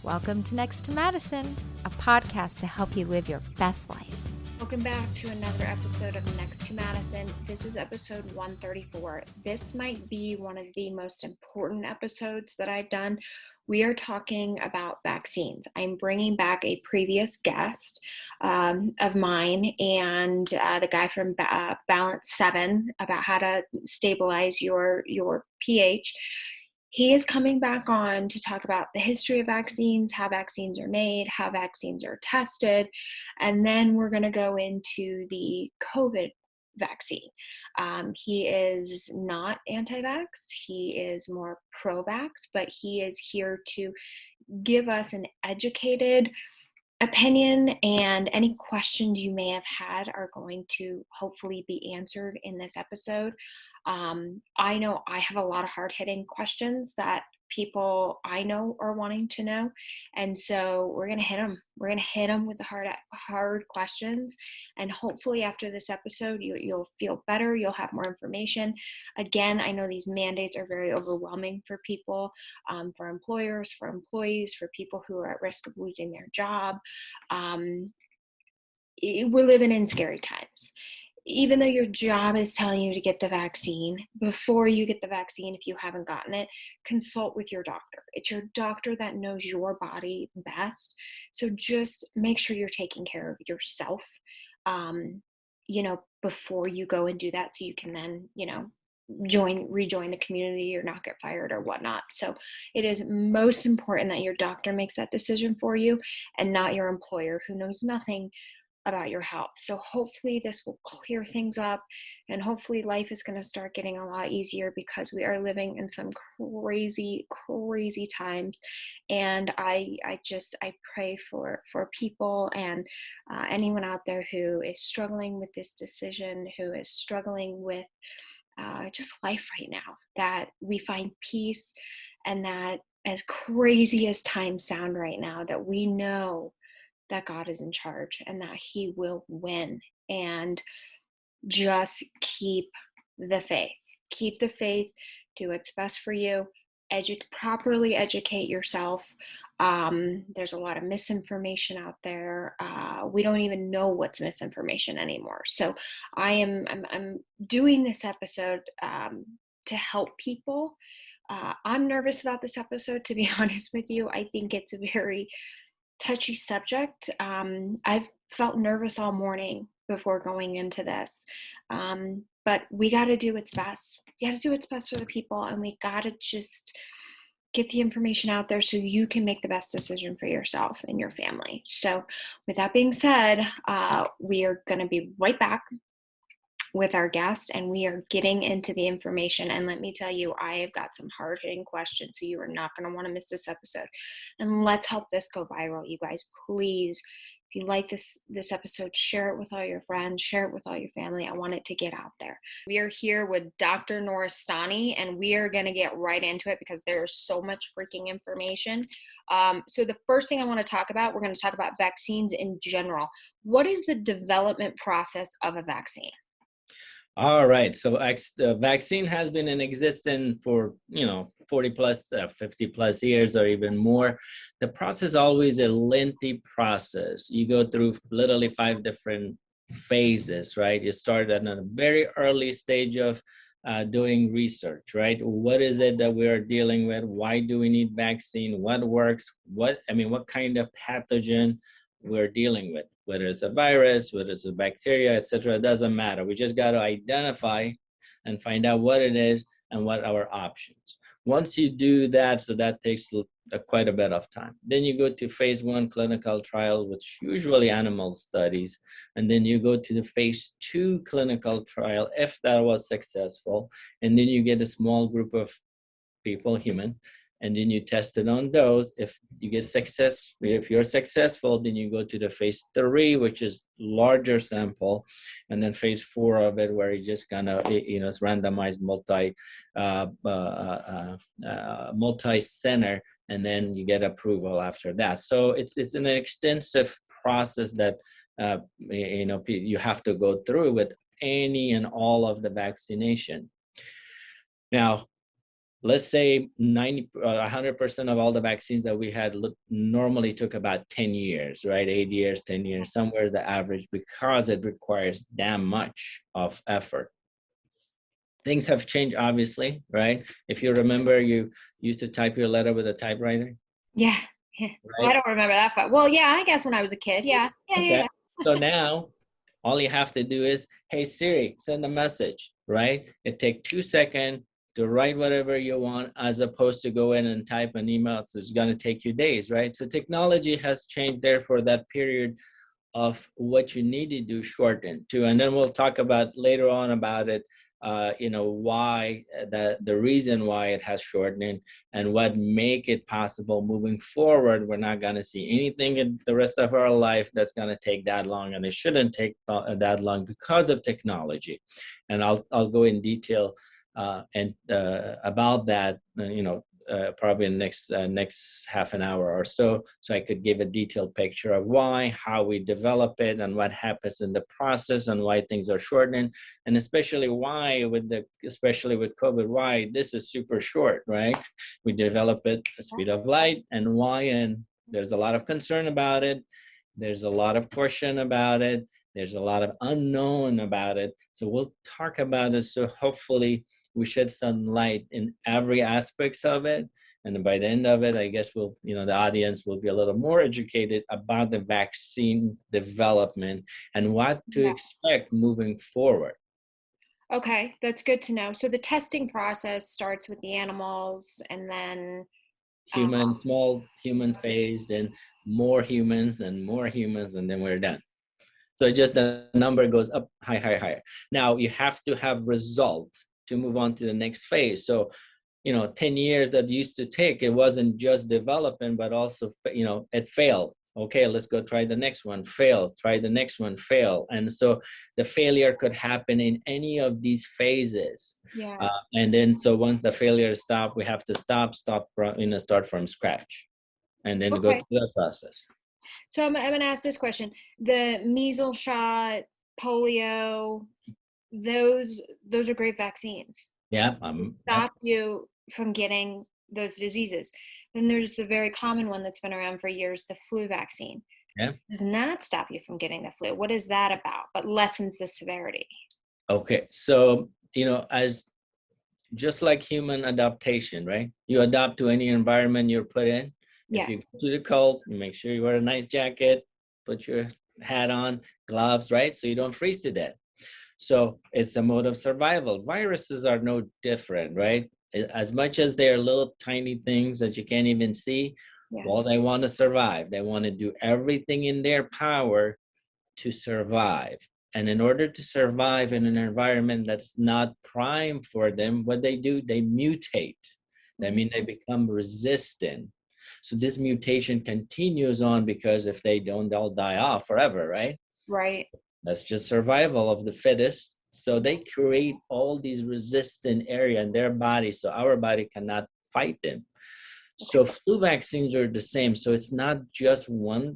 Welcome to Next to Madison, a podcast to help you live your best life. Welcome back to another episode of Next to Madison. This is episode 134. This might be one of the most important episodes that I've done. We are talking about vaccines. I'm bringing back a previous guest of mine and the guy from Balance 7 about how to stabilize your pH. He is coming back on to talk about the history of vaccines, how vaccines are made, how vaccines are tested, and then we're going to go into the COVID vaccine. He is not anti-vax, he is more pro-vax, but he is here to give us an educated opinion, and any questions you may have had are going to hopefully be answered in this episode. I know I have a lot of hard-hitting questions that people I know are wanting to know, and so we're gonna hit them. We're gonna hit them with the hard questions, and hopefully after this episode, you'll feel better. You'll have more information. Again, I know these mandates are very overwhelming for people, for employers, for employees, for people who are at risk of losing their job. We're living in scary times. Even though your job is telling you to get the vaccine, before you get the vaccine, if you haven't gotten it, consult with your doctor. It's your doctor that knows your body best. So just make sure you're taking care of yourself, before you go and do that, so you can then, rejoin the community or not get fired or whatnot. So it is most important that your doctor makes that decision for you and not your employer, who knows nothing about your health. So hopefully this will clear things up, and hopefully life is going to start getting a lot easier, because we are living in some crazy times. And I pray for people and anyone out there who is struggling with this decision, who is struggling with just life right now, that we find peace, and that, as crazy as times sound right now, that we know that God is in charge and that He will win. And just keep the faith. Keep the faith. Do what's best for you. Properly educate yourself. There's a lot of misinformation out there. We don't even know what's misinformation anymore. So I'm doing this episode to help people. I'm nervous about this episode, to be honest with you. I think it's a very touchy subject. I've felt nervous all morning before going into this, but we got to do what's best. You got to do what's best for the people, and we got to just get the information out there so you can make the best decision for yourself and your family. So with that being said, we are going to be right back with our guest, and we are getting into the information. And let me tell you, I have got some hard-hitting questions, so you are not going to want to miss this episode. And let's help this go viral, you guys. Please, if you like this episode, share it with all your friends, share it with all your family. I want it to get out there. We are here with Dr. Nooristani, and we are going to get right into it, because there's so much freaking information. So the first thing I want to talk about, we're going to talk about vaccines in general. What is the development process of a vaccine? All right. So the vaccine has been in existence for, 40 plus, 50 plus years or even more. The process is always a lengthy process. You go through literally 5 different phases, right? You start at a very early stage of doing research, right? What is it that we are dealing with? Why do we need vaccine? What works? What kind of pathogen we're dealing with, whether it's a virus, whether it's a bacteria, etc. It doesn't matter. We just got to identify and find out what it is and what our options. Once you do that, so that takes quite a bit of time. Then you go to phase 1 clinical trial, which usually animal studies, and then you go to the phase 2 clinical trial if that was successful, and then you get a small group of people, human, and then you test it on those. If you're successful, then you go to the phase 3, which is larger sample, and then phase 4 of it, where you're just gonna, it's randomized multi-center, and then you get approval after that. So it's an extensive process that you have to go through with any and all of the vaccination. Now, let's say 100% of all the vaccines that we had normally took about 10 years, right? 8 years, 10 years, somewhere the average, because it requires damn much of effort. Things have changed, obviously, right? If you remember, you used to type your letter with a typewriter. Yeah. Yeah. Well, I Right? don't remember that far. Well, yeah, I guess when I was a kid. Yeah. Yeah. Okay. Yeah. So now all you have to do is, hey Siri, send a message, right? It takes 2 seconds to write whatever you want, as opposed to go in and type an email. So it's going to take you days, right? So technology has changed, therefore that period of what you need to do shorten too. And then we'll talk about later on about it, why the reason why it has shortened and what make it possible moving forward. We're not going to see anything in the rest of our life that's going to take that long, and it shouldn't take that long because of technology. And I'll go in detail about that, probably in the next half an hour or so I could give a detailed picture of why, how we develop it, and what happens in the process, and why things are shortening, and especially why especially with COVID, why this is super short, right? We develop it at the speed of light, and why, and there's a lot of concern about it. There's a lot of question about it. There's a lot of unknown about it. So we'll talk about it. So hopefully we shed some light in every aspects of it. And by the end of it, I guess the audience will be a little more educated about the vaccine development and what to expect moving forward. Okay, that's good to know. So the testing process starts with the animals, and then Small human phase, then more humans and more humans, and then we're done. So just the number goes up, higher. Now you have to have results to move on to the next phase. So 10 years that used to take, it wasn't just development, but also, it failed. Okay, let's go try the next one, fail, try the next one, fail. And so the failure could happen in any of these phases. Yeah. And then, so once the failure stops, we have to start from scratch, and then go through that process. So I'm going to ask this question. The measles shot, polio, those are great vaccines. Yeah. Stop you from getting those diseases. Then there's the very common one that's been around for years, the flu vaccine. Yeah. Does not stop you from getting the flu. What is that about? But lessens the severity. Okay. So, as just like human adaptation, right? You adapt to any environment you're put in. Yeah. If you go to the cold, make sure you wear a nice jacket, put your hat on, gloves, right? So you don't freeze to death. So it's a mode of survival. Viruses are no different, right? As much as they're little tiny things that you can't even see, well, they want to survive. They want to do everything in their power to survive. And in order to survive in an environment that's not prime for them, what they do, they mutate. That means they become resistant. So this mutation continues on, because if they don't, they'll die off forever, right? Right. That's just survival of the fittest. So they create all these resistant area in their body, so our body cannot fight them. So flu vaccines are the same. So it's not just one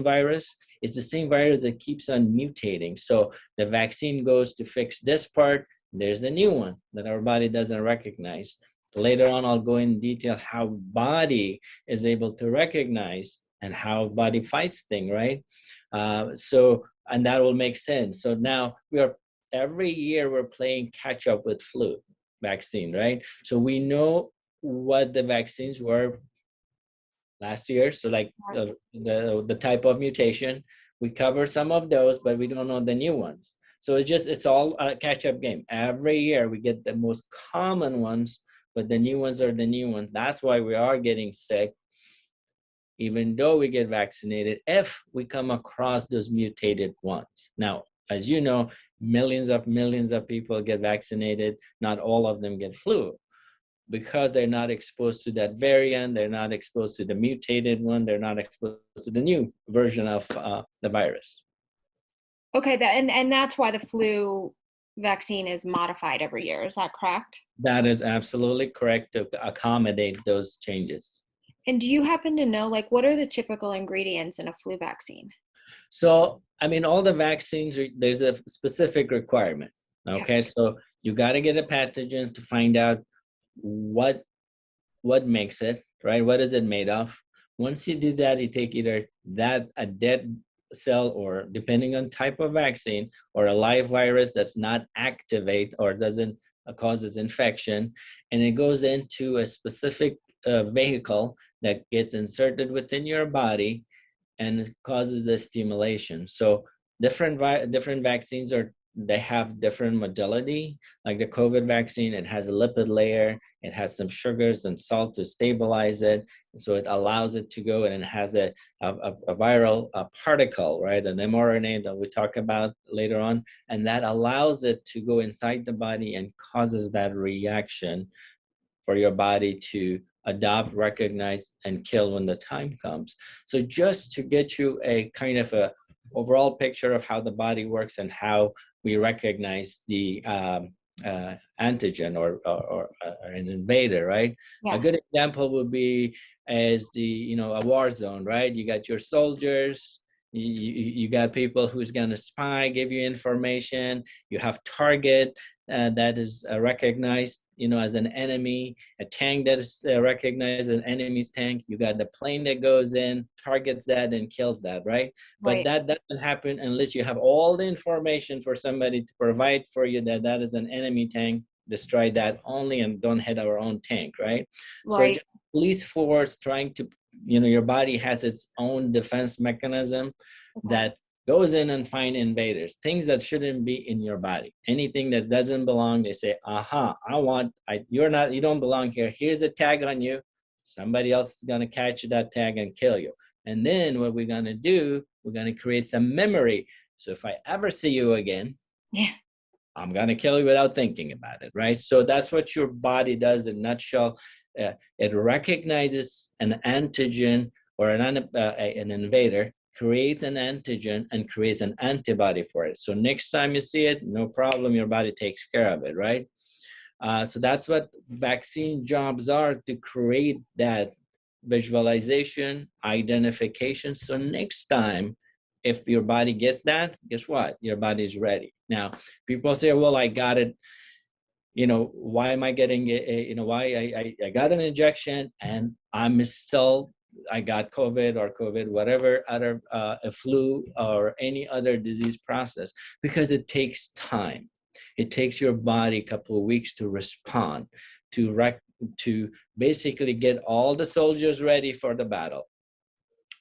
virus. It's the same virus that keeps on mutating. So the vaccine goes to fix this part. There's a new one that our body doesn't recognize. Later on, I'll go in detail how body is able to recognize and how body fights thing, right? And that will make sense. So now every year we're playing catch up with flu vaccine, right? So we know what the vaccines were last year. So like the type of mutation, we cover some of those, but we don't know the new ones. So it's all a catch-up game. Every year we get the most common ones, but the new ones are the new ones. That's why we are getting sick, even though we get vaccinated, if we come across those mutated ones. Now, as you know, millions of people get vaccinated. Not all of them get flu, because they're not exposed to that variant, they're not exposed to the mutated one, they're not exposed to the new version of the virus. Okay, and that's why the flu vaccine is modified every year. Is that correct? That is absolutely correct, to accommodate those changes. And do you happen to know, like, what are the typical ingredients in a flu vaccine? So, all the vaccines, there's a specific requirement. Okay, so you got to get a pathogen to find out what makes it, right? What is it made of? Once you do that, you take either a dead cell, or depending on type of vaccine, or a live virus that's not activate or doesn't causes infection, and it goes into a specific vehicle that gets inserted within your body and it causes the stimulation. So different vaccines they have different modality. Like the COVID vaccine, it has a lipid layer, it has some sugars and salt to stabilize it, so it allows it to go, and it has a viral particle, right, an mRNA that we talk about later on, and that allows it to go inside the body and causes that reaction for your body to adopt, recognize, and kill when the time comes. So just to get you a kind of a overall picture of how the body works and how we recognize the antigen or an invader, right? Yeah. A good example would be as a war zone, right? You got your soldiers, you got people who's gonna spy, give you information. You have target that is recognized, as an enemy, a tank that is recognized as an enemy's tank. You got the plane that goes in, targets that, and kills that, right? But that doesn't happen unless you have all the information for somebody to provide for you that is an enemy tank. Destroy that only, and don't hit our own tank, right? So just police force trying to, your body has its own defense mechanism that goes in and find invaders, things that shouldn't be in your body. Anything that doesn't belong, they say, you don't belong here. Here's a tag on you. Somebody else is gonna catch that tag and kill you. And then what we're gonna do, we're gonna create some memory. So if I ever see you again, I'm gonna kill you without thinking about it, right? So that's what your body does in a nutshell. It recognizes an antigen or an invader, creates an antigen, and creates an antibody for it. So next time you see it, no problem, your body takes care of it, right? So that's what vaccine jobs are, to create that visualization, identification. So next time, if your body gets that, guess what? Your body is ready. Now, people say, well, I got it. Why am I getting why I got an injection and I got COVID, whatever other a flu or any other disease process, because it takes time. It takes your body a couple of weeks to respond, to basically get all the soldiers ready for the battle.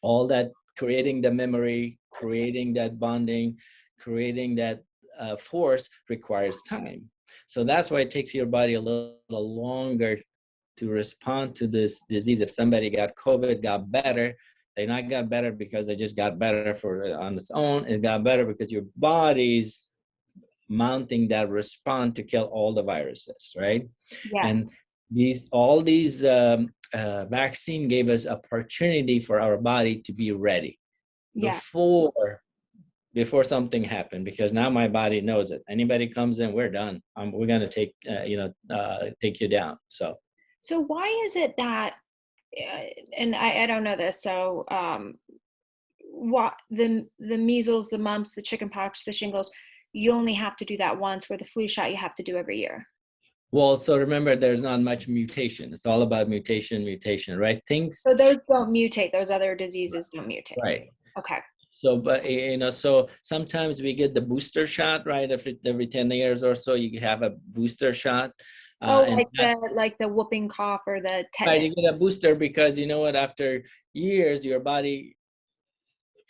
All that, creating the memory, creating that bonding, creating that force requires time. So that's why it takes your body a little longer to respond to this disease. If somebody got COVID, got better, they not got better because they just got better on its own. It got better because your body's mounting that response to kill all the viruses, right? Yeah. And all these vaccine gave us opportunity for our body to be ready before something happened, because now my body knows it. Anybody comes in, we're done. We're gonna take you down. So why is it that, and I don't know this, so what the measles, the mumps, the chickenpox, the shingles, you only have to do that once, where the flu shot you have to do every year? Well, so remember, there's not much mutation. It's all about mutation, right? So those don't mutate. Those other diseases don't mutate. Right. Okay. So, but so sometimes we get the booster shot, right? Every 10 years or so, you have a booster shot. Like the whooping cough or the tetanus. Right, you get a booster because you know what? After years, your body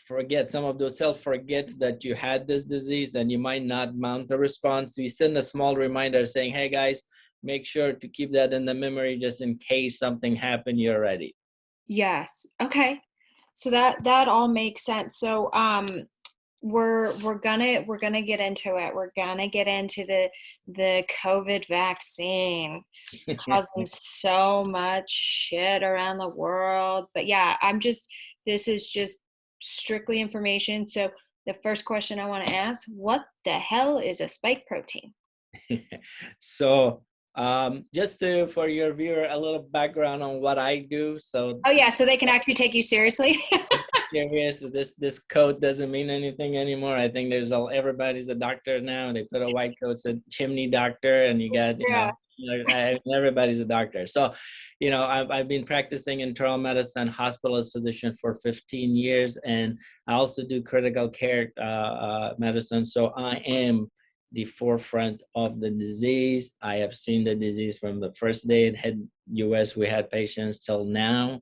forgets, some of those cells forgets that you had this disease, and you might not mount the response. So you send a small reminder saying, hey guys, make sure to keep that in the memory just in case something happened, you're ready. Yes. Okay. So that all makes sense. So we're gonna get into it. We're gonna get into the COVID vaccine causing so much shit around the world. But yeah, this is just strictly information. So the first question I want to ask, what the hell is a spike protein? So just for your viewer, a little background on what I do. So they can actually take you seriously. Serious. This coat doesn't mean anything anymore. I think everybody's a doctor now. They put a white coat, said chimney doctor, and you got Everybody's a doctor. So, I've been practicing internal medicine, hospitalist physician for 15 years, and I also do critical care medicine. So I am the forefront of the disease. I have seen the disease from the first day it hit US. We had patients till now.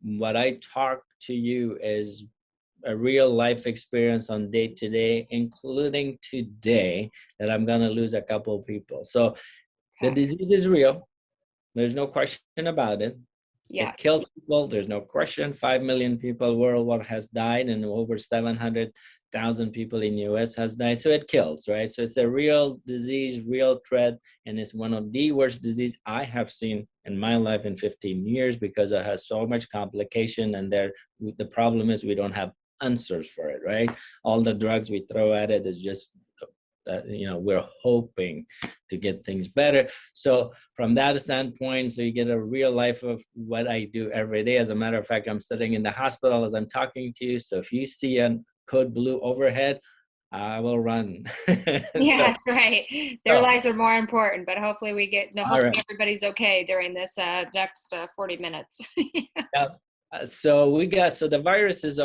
What I talk to you is a real life experience on day to day, including today, that I'm going to lose a couple of people. So the disease is real. There's no question about it. Yeah. It kills people. There's no question. 5 million people worldwide has died, and over 700,000 people in the US has died. So it kills, right? So it's a real disease, real threat, and it's one of the worst disease I have seen in my life in 15 years because it has so much complication, and the problem is we don't have answers for it, right? All the drugs we throw at it is just we're hoping to get things better. So from that standpoint, so you get a real life of what I do every day. As a matter of fact, I'm sitting in the hospital as I'm talking to you. So if you see a code blue overhead, I will run. Yes, right. Their lives are more important, but hopefully everybody's okay during this next 40 minutes. Yeah. So the viruses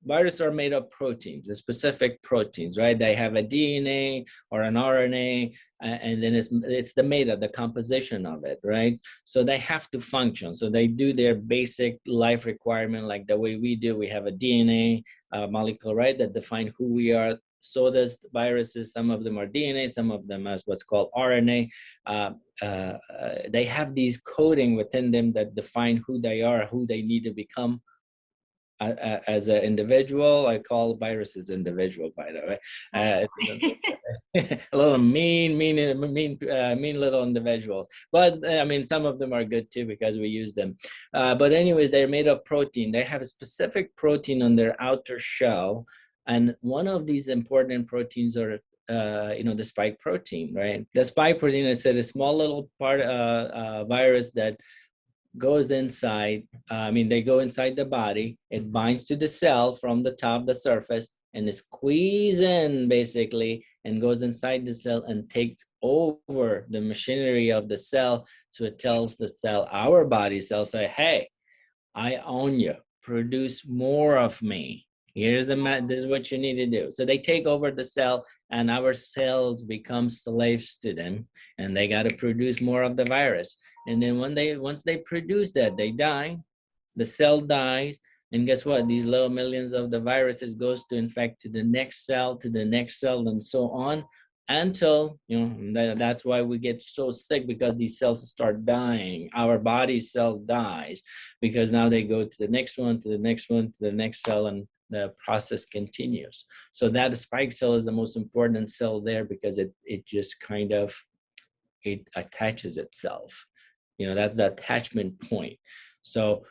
viruses are made of proteins, the specific proteins, right? They have a DNA or an RNA, and then it's the composition of it, right? So they have to function. So they do their basic life requirement like the way we do. We have a DNA molecule, right, that define who we are. So does viruses. Some of them are DNA, some of them as what's called RNA. They have these coding within them that define who they are, who they need to become as an individual. I call viruses individual, by the way. A little mean little individuals. But I mean, some of them are good too because we use them. But anyways, they're made of protein. They have a specific protein on their outer shell. And one of these important proteins are the spike protein, right? The spike protein is a small little virus that goes inside. They go inside the body. It binds to the cell from the top, the surface, and it squeezes in basically and goes inside the cell and takes over the machinery of the cell. So it tells the cell, our body cell, say, hey, I own you. Produce more of me. This is what you need to do. So they take over the cell, and our cells become slaves to them, and they got to produce more of the virus. And then once they produce that, they die. The cell dies, and guess what? These little millions of the viruses goes to infect to the next cell, and so on, until that's why we get so sick, because these cells start dying. Our body cell dies because now they go to the next one, to the next one, to the next cell, and the process continues. So that spike cell is the most important cell there because it just kind of it attaches itself. That's the attachment point. So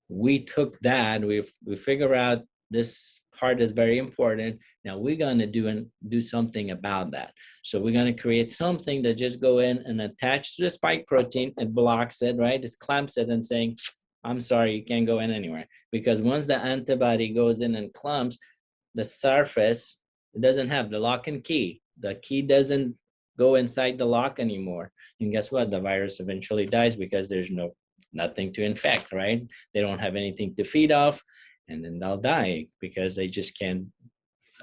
we took that, we figure out this part is very important. Now we're going to do something about that. So we're going to create something that just go in and attach to the spike protein. It blocks it, right? It clamps it and saying, I'm sorry, you can't go in anywhere. Because once the antibody goes in and clamps, the surface, it doesn't have the lock and key. The key doesn't go inside the lock anymore. And guess what? The virus eventually dies because there's nothing to infect, right? They don't have anything to feed off, and then they'll die because they just can't,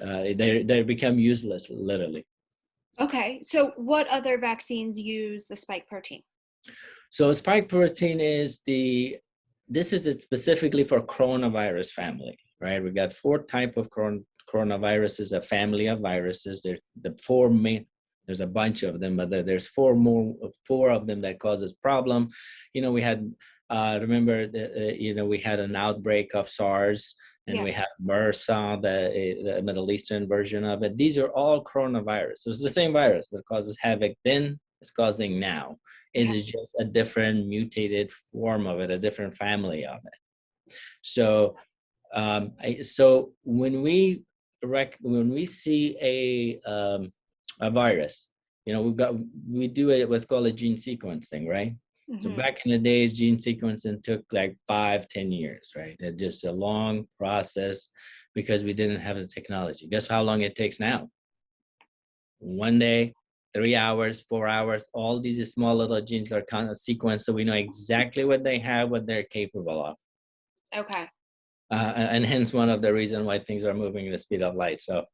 they become useless, literally. Okay, so what other vaccines use the spike protein? So spike protein this is specifically for coronavirus family, right? We got 4 types of coronaviruses, a family of viruses. There's the 4 main. There's a bunch of them, but there's 4 of them that causes problem. We had remember we had an outbreak of SARS, and we had MRSA, the Middle Eastern version of it. These are all coronavirus. It's the same virus that causes havoc then, it's causing now. It is just a different mutated form of it, a different family of it. So, so when we see a virus, we do what's called a gene sequencing, right? Mm-hmm. So back in the days, gene sequencing took like 5-10 years, right? It's just a long process because we didn't have the technology. Guess how long it takes now? One day, 3 hours, 4 hours, all these small little genes are kind of sequenced, so we know exactly what they have, what they're capable of. Okay. And hence one of the reasons why things are moving at the speed of light. So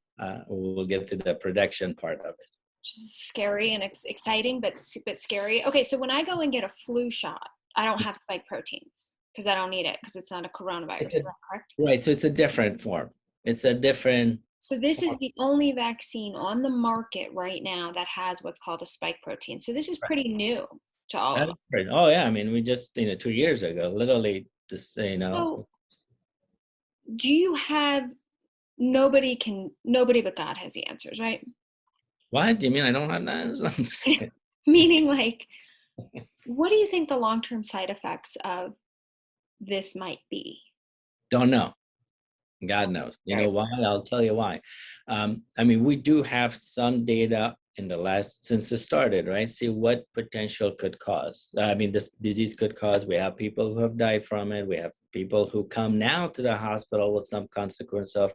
we'll get to the production part of it. Scary and exciting, but scary. Okay, so when I go and get a flu shot, I don't have spike proteins because I don't need it because it's not a coronavirus. Is that correct? Right. So it's a different form. It's a different. So this is the only vaccine on the market right now that has what's called a spike protein. So this is pretty new to all of us. Oh yeah. I mean, we just 2 years ago, literally just So do you have nobody but God has the answers, right? What do you mean? I don't have that. Meaning, like, what do you think the long-term side effects of this might be? Don't know. God knows. You know why? I'll tell you why. I mean, we do have some data in the since it started, right? See what potential could cause. I mean, this disease could cause. We have people who have died from it. We have people who come now to the hospital with some consequence of,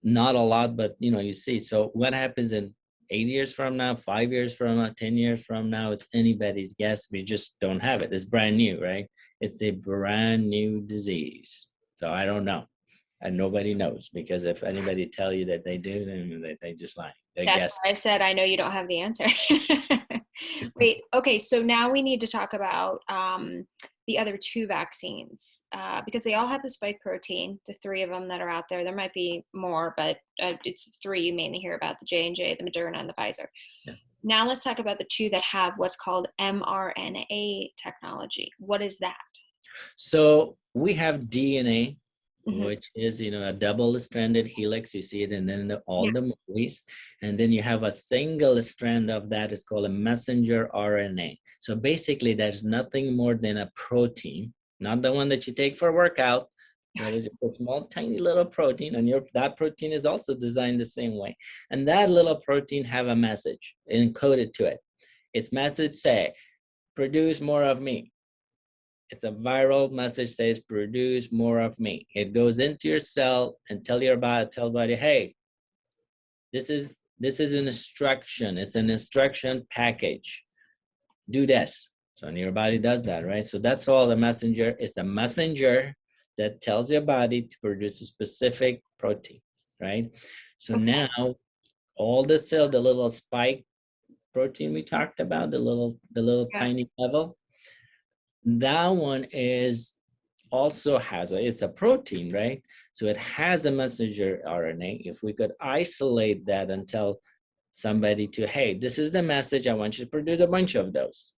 not a lot, but you see. So what happens in 8 years from now, 5 years from now, 10 years from now, it's anybody's guess. We just don't have it. It's brand new, right? It's a brand new disease. So I don't know. And nobody knows, because if anybody tell you that they do, then they just lie. That's why I said I know you don't have the answer. Wait, okay, so now we need to talk about the other two vaccines because they all have the spike protein, the three of them that are out there. There might be more, but it's three you mainly hear about, the J&J, the Moderna, and the Pfizer. Yeah. Now let's talk about the two that have what's called mRNA technology. What is that? So we have DNA, which is a double-stranded helix. You see it in all the movies. And then you have a single strand of that is called a messenger RNA. So basically there's nothing more than a protein, not the one that you take for a workout, but it's a small tiny little protein, and that protein is also designed the same way. And that little protein have a message encoded to it. Its message say, produce more of me. It's a viral message, says produce more of me. It goes into your cell and tell body, hey, this is an instruction. It's an instruction package. Do this. So your body does that, right? So that's all the messenger. It's a messenger that tells your body to produce a specific protein, right? So now all the cell, the little spike protein we talked about, the little tiny level, that one also has it's a protein, right? So it has a messenger RNA. If we could isolate that and tell somebody to, hey, this is the message, I want you to produce a bunch of those.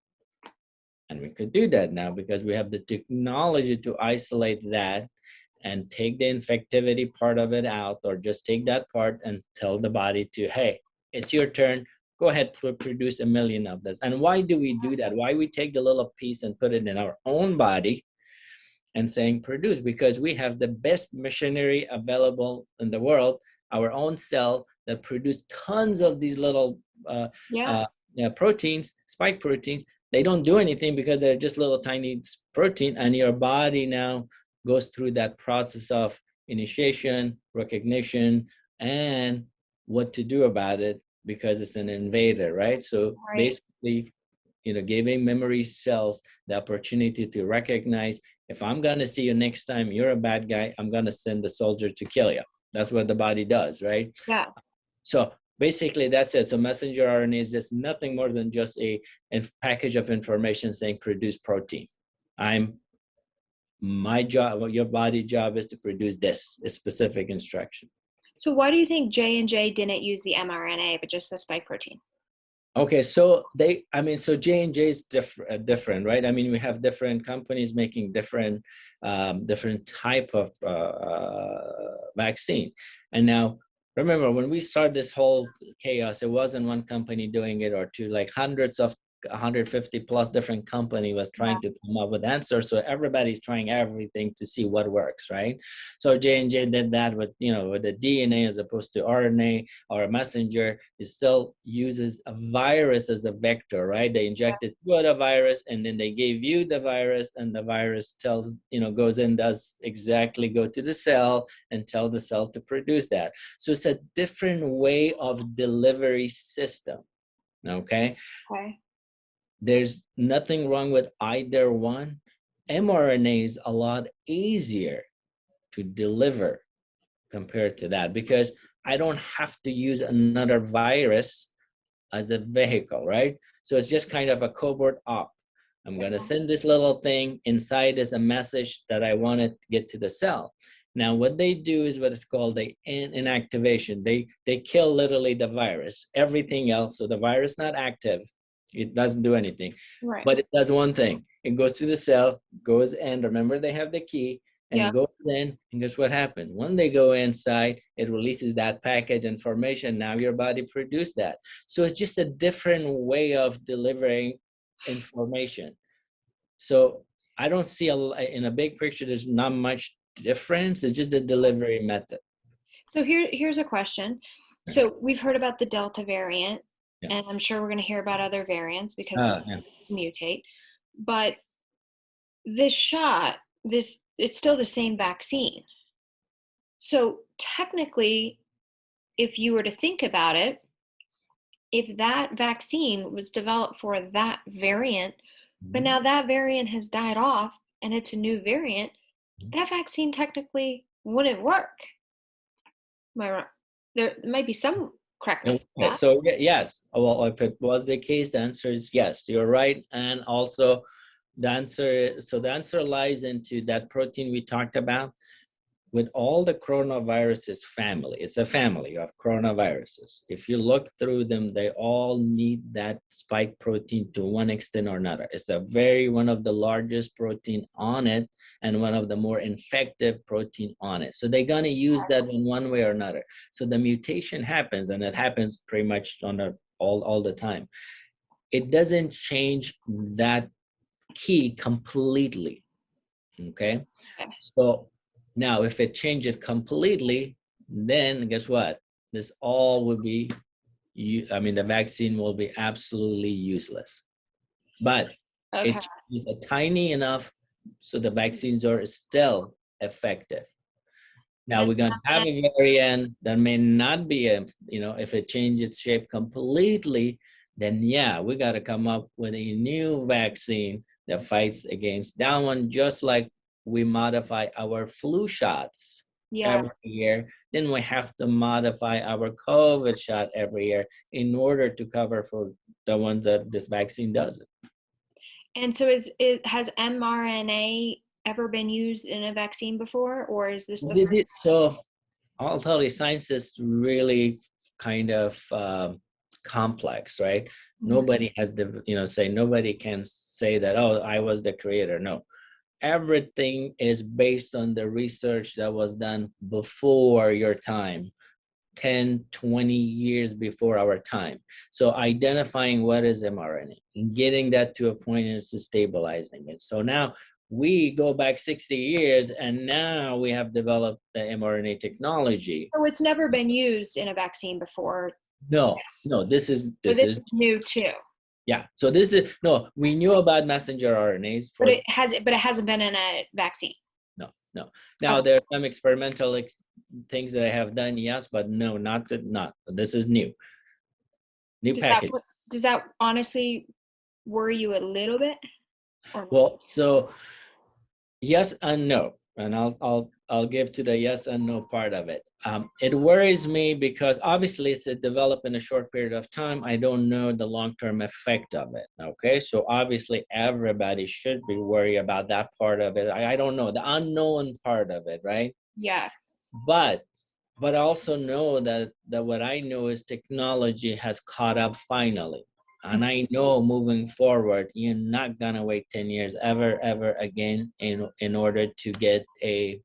And we could do that now because we have the technology to isolate that and take the infectivity part of it out, or just take that part and tell the body to, hey, it's your turn. Go ahead, produce 1 million of that. And why do we do that? Why we take the little piece and put it in our own body and saying produce? Because we have the best machinery available in the world, our own cell that produce tons of these little proteins, spike proteins. They don't do anything because they're just little tiny protein, and your body now goes through that process of initiation, recognition, and what to do about it, because it's an invader, right? So basically, giving memory cells the opportunity to recognize, if I'm going to see you next time, you're a bad guy, I'm going to send the soldier to kill you. That's what the body does, right? Yeah. So basically, that's it. So messenger RNA is just nothing more than just a package of information saying produce protein. My job, your body's job is to produce this, a specific instruction. So why do you think J&J didn't use the mRNA, but just the spike protein? Okay, so J&J is different, right? I mean, we have different companies making different type of vaccine. And now, remember, when we start this whole chaos, it wasn't one company doing it or two, like hundreds of 150 plus different company was trying to come up with answers. So everybody's trying everything to see what works, right? So J&J did that with, with the DNA as opposed to RNA or a messenger. It still uses a virus as a vector, right? They injected you a virus, and then they gave you the virus, and the virus tells, goes in, does exactly go to the cell and tell the cell to produce that. So it's a different way of delivery system. Okay. Okay. There's nothing wrong with either one. mRNA is a lot easier to deliver compared to that, because I don't have to use another virus as a vehicle, right? So it's just kind of a covert op. I'm going to send this little thing inside as a message that I want to get to the cell. Now, what they do is what is called the inactivation. They kill literally the virus, everything else. So the virus not active, it doesn't do anything. Right. But it does one thing. It goes to the cell, goes in. Remember, they have the key, and Yeah. it goes in. And guess what happened? When they go inside, it releases that package information. Now your body produced that. So it's just a different way of delivering information. So I don't see in a big picture, there's not much difference. It's just the delivery method. So here's a question. So we've heard about the Delta variant, Yeah. and I'm sure we're going to hear about other variants because Yeah. these mutate. But this shot, it's still the same vaccine. So technically, if you were to think about it, if that vaccine was developed for that variant, but now that variant has died off and it's a new variant, that vaccine technically wouldn't work. Am I wrong? There might be some correctness to Okay, that. so yes, well, if it was the case, the answer is yes, you're right. And also the answer lies into that protein we talked about. With all the coronaviruses family, it's a family of coronaviruses. If you look through them, they all need that spike protein to one extent or another. It's one of the largest protein on it, and one of the more infective protein on it. So they're gonna use that in one way or another. So the mutation happens, and it happens pretty much all the time. It doesn't change that key completely. Okay. So now, if it changes completely, then guess what? This all will be, the vaccine will be absolutely useless. But it is a tiny enough so the vaccines are still effective. Now we're going to have a variant that may not be, if it changes its shape completely, then yeah, we got to come up with a new vaccine that fights against that one, just like we modify our flu shots every year. Then we have to modify our COVID shot every year in order to cover for the ones that this vaccine doesn't. And so has mRNA ever been used in a vaccine before, or is this the first time? So I'll tell you, science is really kind of complex, right? Nobody has nobody can say that, oh, I was the creator. No, everything is based on the research that was done before your time, 10, 20 years before our time. So identifying what is mRNA and getting that to a point is stabilizing it. So now we go back 60 years, and now we have developed the mRNA technology. So it's never been used in a vaccine before? No, this is new too. Yeah. So we knew about messenger RNAs, but it hasn't been in a vaccine. No. Now there are some experimental things that I have done, yes, but no, not. This is new package. Does that honestly worry you a little bit? Well, so yes and no, and I'll give to the yes and no part of it. It worries me because obviously it's developed in a short period of time. I don't know the long-term effect of it. Okay, so obviously everybody should be worried about that part of it. I don't know the unknown part of it, right? Yes. But I also know that what I know is technology has caught up finally. And I know moving forward, you're not gonna wait 10 years ever again in order to get a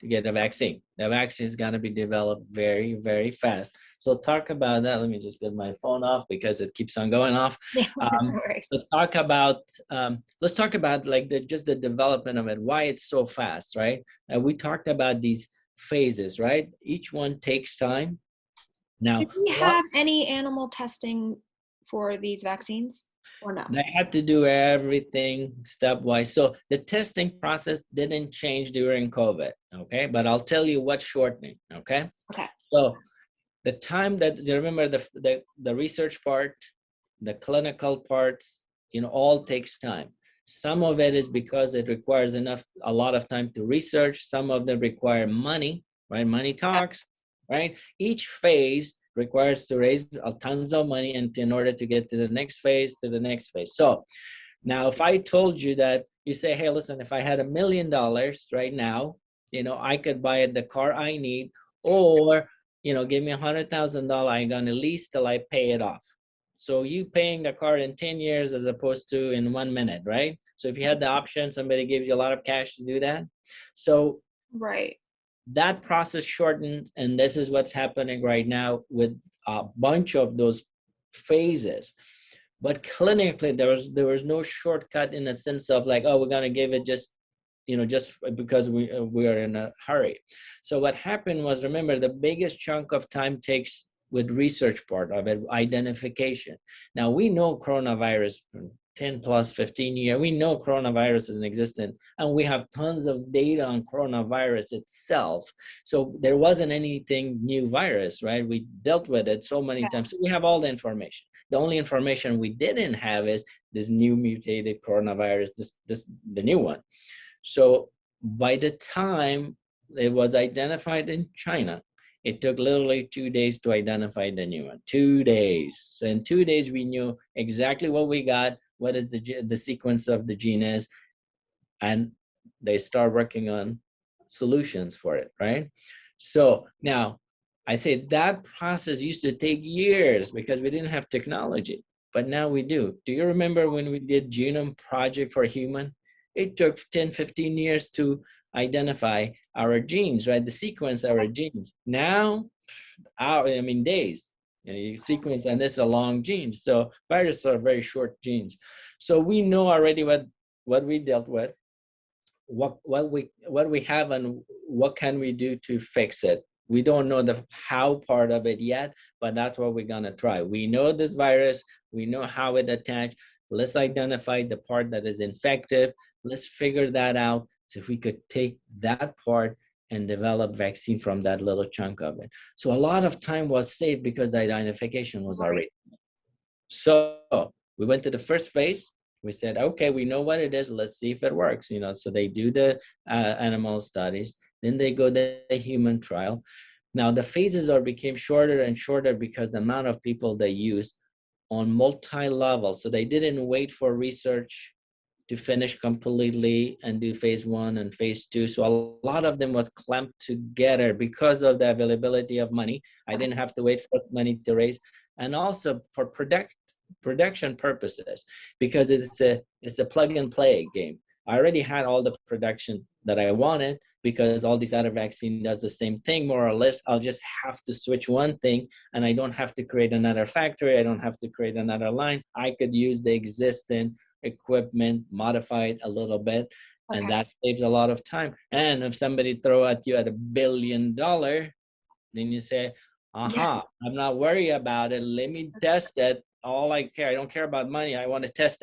vaccine. The vaccine is gonna be developed very, very fast. So talk about that. Let me just get my phone off because it keeps on going off. Let's talk about just the development of it, why it's so fast, right? We talked about these phases, right? Each one takes time. Now, did we have any animal testing for these vaccines or no? They had to do everything stepwise. So the testing process didn't change during COVID, okay? But I'll tell you what's shortening, okay? Okay. So the time that, you remember the research part the clinical parts, all takes time. Some of it is because it requires a lot of time to research. Some of them require money, right? Money talks, right? Each phase requires to raise tons of money and in order to get to the next phase, So now if I told you that, you say, hey, listen, if I had $1 million right now, I could buy the car I need, or, give me $100,000, I'm going to lease till I pay it off. So you paying the car in 10 years as opposed to in 1 minute, right? So if you had the option, somebody gives you a lot of cash to do that. So right. That process shortened, and this is what's happening right now with a bunch of those phases. But clinically, there was no shortcut in a sense of like, oh, we're going to give it just because we are in a hurry. So what happened was, remember, the biggest chunk of time takes with research part of it, identification. Now we know coronavirus 10 plus 15 years, we know coronavirus is in existence, and we have tons of data on coronavirus itself. So there wasn't anything new virus, right? We dealt with it so many times. So we have all the information. The only information we didn't have is this new mutated coronavirus, the new one. So by the time it was identified in China, it took literally 2 days to identify the new one. 2 days. So in 2 days, we knew exactly what we got, what is the sequence of the gene is, and they start working on solutions for it, right? So now, I say that process used to take years because we didn't have technology, but now we do. Do you remember when we did Genome Project for Human? It took 10, 15 years to identify our genes, right? The sequence our genes. Now, days. You sequence, and it's a long gene. So viruses are very short genes. So we know already what we dealt with, what we have, and what can we do to fix it. We don't know the how part of it yet, but that's what we're gonna try. We know this virus, we know how it attached. Let's identify the part that is infective. Let's figure that out. So if we could take that part and develop vaccine from that little chunk of it. So a lot of time was saved because the identification was already. So we went to the first phase. We said, okay, we know what it is. Let's see if it works. So they do the animal studies. Then they go the human trial. Now the phases became shorter and shorter because the amount of people they used on multi-level. So they didn't wait for research to finish completely and do phase 1 and phase 2. So a lot of them was clamped together because of the availability of money. I didn't have to wait for money to raise, and also for production purposes, because it's a plug and play game. I already had all the production that I wanted because all these other vaccine does the same thing more or less. I'll just have to switch one thing, and I don't have to create another factory. I don't have to create another line. I could use the existing equipment, modify it a little bit, and that saves a lot of time. And if somebody throw at you at $1 billion, then you say, I'm not worried about it. Let me test it. All I don't care about money. I want to test,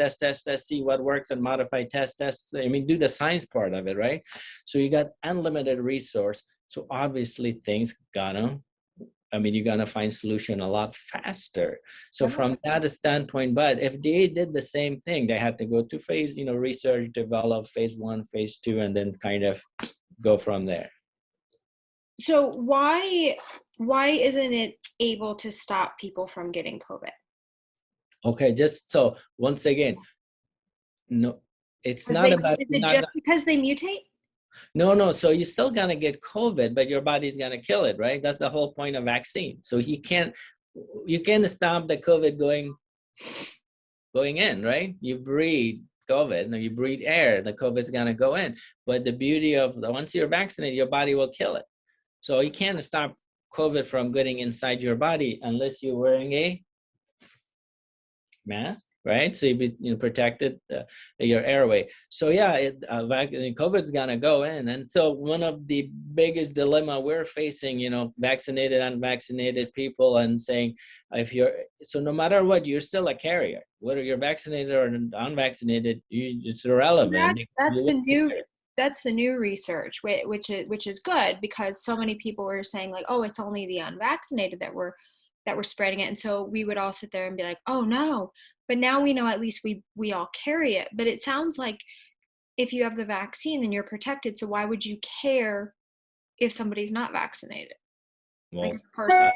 see what works, and modify, test. Do the science part of it, right? So you got unlimited resource. So obviously things you're gonna find solution a lot faster. So from that standpoint, but if they did the same thing, they had to go to phase, research, develop phase 1, phase 2, and then kind of go from there. So why isn't it able to stop people from getting COVID? Okay, just so once again, no, it's not about. Is it just because they mutate? No. So you're still gonna get COVID, but your body's gonna kill it, right? That's the whole point of vaccine. So you can't stop the COVID going in, right? You breathe COVID, and you breathe air, the COVID's gonna go in. But the beauty of once you're vaccinated, your body will kill it. So you can't stop COVID from getting inside your body unless you're wearing a mask, right? So you be protected your airway. So COVID's gonna go in, and so one of the biggest dilemma we're facing, vaccinated, unvaccinated people, and saying so no matter what, you're still a carrier, whether you're vaccinated or unvaccinated. It's irrelevant. That's the new research, which is good, because so many people were saying like, oh, it's only the unvaccinated that were that were spreading it. And so we would all sit there and be like, oh no. But now we know at least we all carry it. But it sounds like if you have the vaccine, then you're protected. So why would you care if somebody's not vaccinated? Like Well, a person.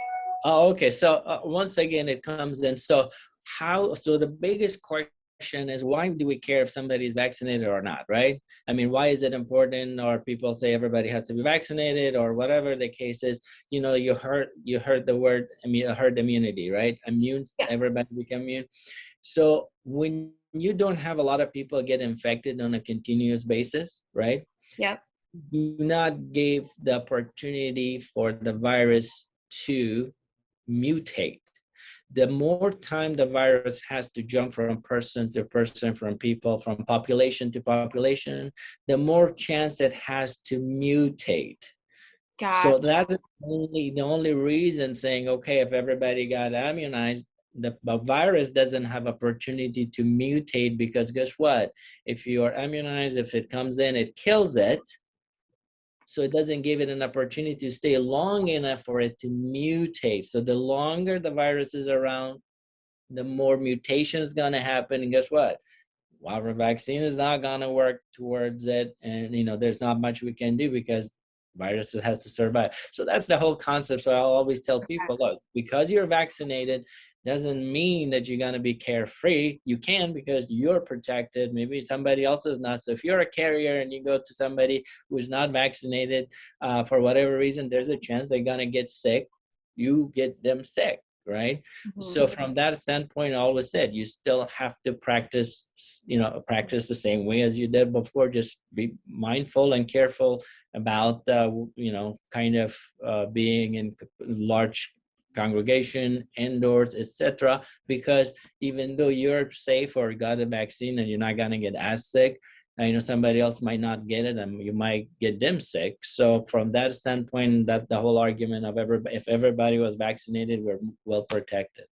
okay. So once again, it comes in. So so the biggest question is, why do we care if somebody's vaccinated or not, right? I mean, why is it important? Or people say everybody has to be vaccinated, or whatever the case is. You know, you heard the word, herd immunity, right? Immune, Yeah. everybody become immune. So when you don't have a lot of people get infected on a continuous basis, right? Yep. Do not give the opportunity for the virus to mutate. The more time the virus has to jump from person to person, from people, from population to population, the more chance it has to mutate. So that is the only reason saying, okay, if everybody got immunized, the virus doesn't have opportunity to mutate, because guess what? If you are immunized, if it comes in, it kills it. So it doesn't give it an opportunity to stay long enough for it to mutate. So the longer the virus is around, the more mutation is going to happen. And guess what? Our vaccine is not going to work towards it. And, there's not much we can do, because virus has to survive. So that's the whole concept. So I'll always tell people, look, because you're vaccinated doesn't mean that you're going to be carefree. You can, because you're protected. Maybe somebody else is not. So if you're a carrier and you go to somebody who's not vaccinated, for whatever reason, there's a chance they're going to get sick. You get them sick, right? Mm-hmm. So from that standpoint, I always said, you still have to practice the same way as you did before. Just be mindful and careful about, being in large congregation, indoors, etc. Because even though you're safe or got a vaccine and you're not going to get as sick, somebody else might not get it and you might get them sick. So from that standpoint, that the whole argument of if everybody was vaccinated, we're well protected.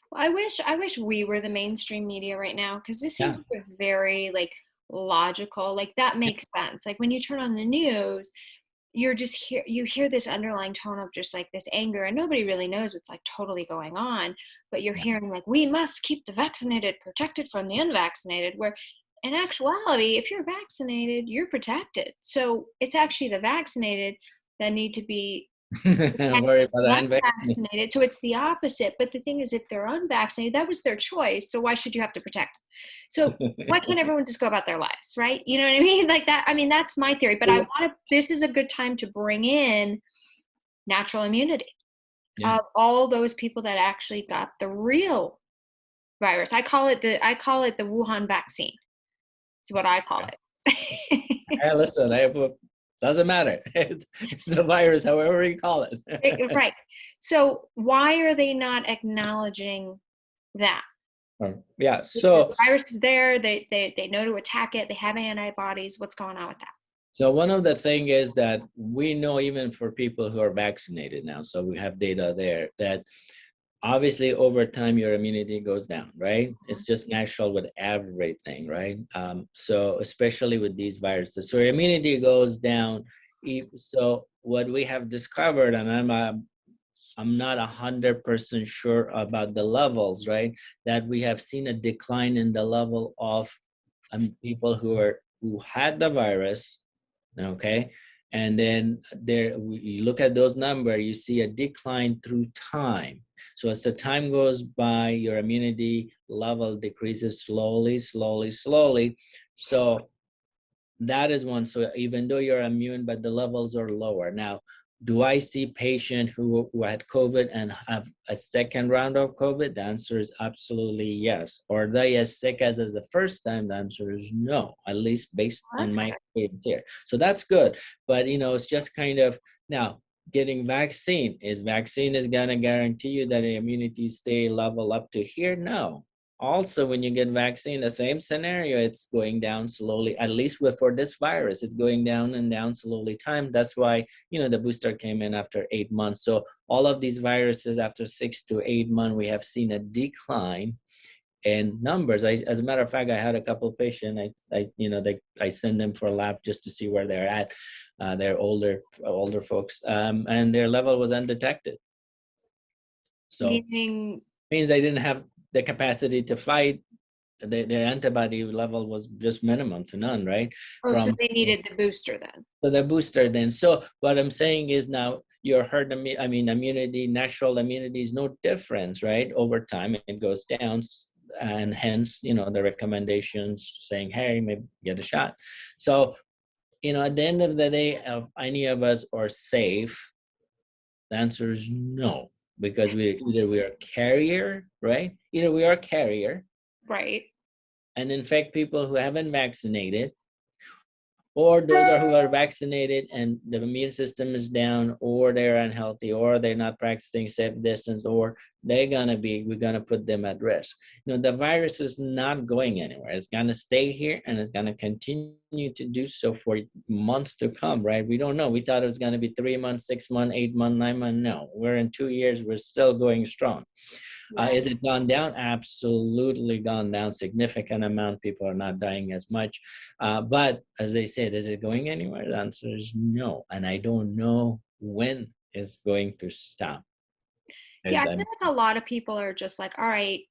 Well, I wish we were the mainstream media right now, because this seems Yeah. very like logical. Like that makes sense. Like when you turn on the news, you hear this underlying tone of just like this anger, and nobody really knows what's like totally going on, but you're hearing like, we must keep the vaccinated protected from the unvaccinated, where in actuality, if you're vaccinated, you're protected. So it's actually the vaccinated that need to be Worry about the unvaccinated. So it's the opposite. But the thing is, if they're unvaccinated, that was their choice. So why should you have to protect them? So why can't everyone just go about their lives, right? You know what I mean? Like that. I mean, that's my theory. But this is a good time to bring in natural immunity of all those people that actually got the real virus. I call it the Wuhan vaccine. It's what I call it. Hey, listen, doesn't matter. It's the virus, however you call it. Right. So why are they not acknowledging that? Yeah. So the virus is there. They know to attack it. They have antibodies. What's going on with that? So one of the thing is that we know, even for people who are vaccinated now, so we have data there, that obviously over time your immunity goes down, right? It's just natural with everything, right? So especially with these viruses, so your immunity goes down. So what we have discovered, and I'm not 100% sure about the levels, right? That we have seen a decline in the level of people who had the virus, okay, and then you look at those numbers, you see a decline through time. So as the time goes by, your immunity level decreases slowly. So that is one. So even though you're immune, but the levels are lower. Now, do I see patients who had COVID and have a second round of COVID? The answer is absolutely yes. Are they as sick as the first time? The answer is no, at least based on my experience here. So that's good. But, it's just kind of, now, getting vaccine is going to guarantee you that the immunity stay level up to here? No. Also, when you get vaccine, the same scenario, it's going down slowly, at least for this virus, it's going down and down slowly time. That's why, the booster came in after 8 months. So all of these viruses, after 6 to 8 months, we have seen a decline in numbers. As a matter of fact, I had a couple of patients, I send them for a lab just to see where they're at. They're older folks, and their level was undetected. So Meaning, means they didn't have the capacity to fight. Their antibody level was just minimum to none, right? oh, so From they needed the booster then. the booster then. So what I'm saying is now your immunity, natural immunity is no difference, right? Over time, it goes down. And hence, the recommendations saying, hey, maybe get a shot. So, at the end of the day, if any of us are safe, the answer is no, because either we are carrier, right? Either we are carrier Right. and infect people who haven't vaccinated, or those who are vaccinated and the immune system is down, or they're unhealthy, or they're not practicing safe distance, or we're gonna put them at risk. The virus is not going anywhere. It's gonna stay here, and it's gonna continue to do so for months to come, right? We don't know. We thought it was gonna be 3 months, 6 months, 8 months, 9 months. No, we're in 2 years. We're still going strong. Is it gone down? Absolutely gone down. Significant amount. People are not dying as much. But as I said, is it going anywhere? The answer is no. And I don't know when it's going to stop. Yeah, I feel like a lot of people are just like, all right,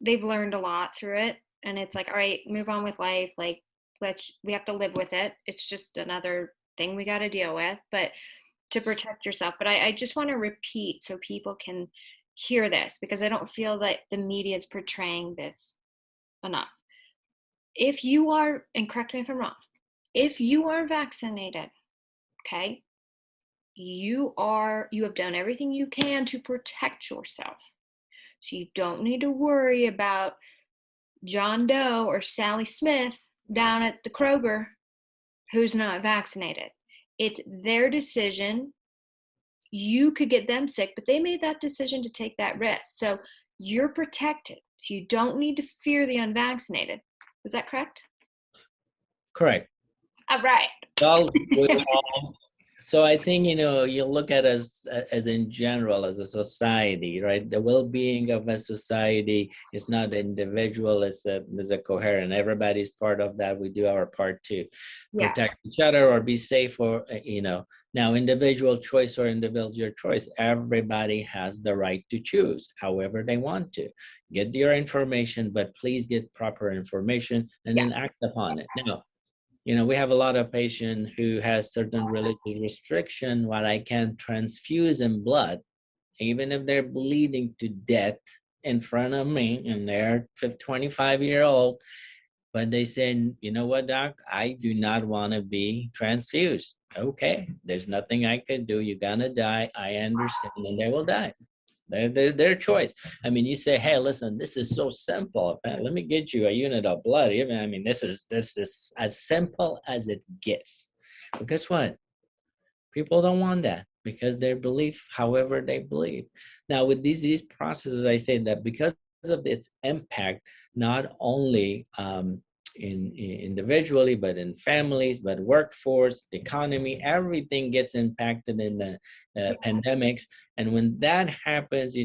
they've learned a lot through it. And it's like, all right, move on with life. Like, we have to live with it. It's just another thing we got to deal with, but to protect yourself. But I just want to repeat so people can hear this, because I don't feel that the media is portraying this enough. If you are, and correct me if I'm wrong, if you are vaccinated, okay, you have done everything you can to protect yourself. So you don't need to worry about John Doe or Sally Smith down at the Kroger who's not vaccinated. It's their decision. You could get them sick, but they made that decision to take that risk. So you're protected. So you don't need to fear the unvaccinated. Was that correct? Correct. All right. So I think, you look at us as in general, as a society, right? The well-being of a society is not individual, it's a coherent. Everybody's part of that. We do our part to protect each other or be safe, or, now individual choice or individual choice, everybody has the right to choose however they want to. Get your information, but please get proper information and then act upon it. Now, we have a lot of patients who has certain religious restriction while I can't transfuse them blood, even if they're bleeding to death in front of me and they're 25-year-old, but they say, you know what, doc, I do not want to be transfused. Okay, there's nothing I can do. You're gonna die. I understand, and they will die. Their choice. I mean, you say, hey, listen, this is so simple. Let me get you a unit of blood. This is as simple as it gets. But guess what? People don't want that because their belief, however they believe. Now, with these processes, I say that because of its impact, not only individually, but in families, but workforce, the economy, everything gets impacted in the pandemics. And when that happens,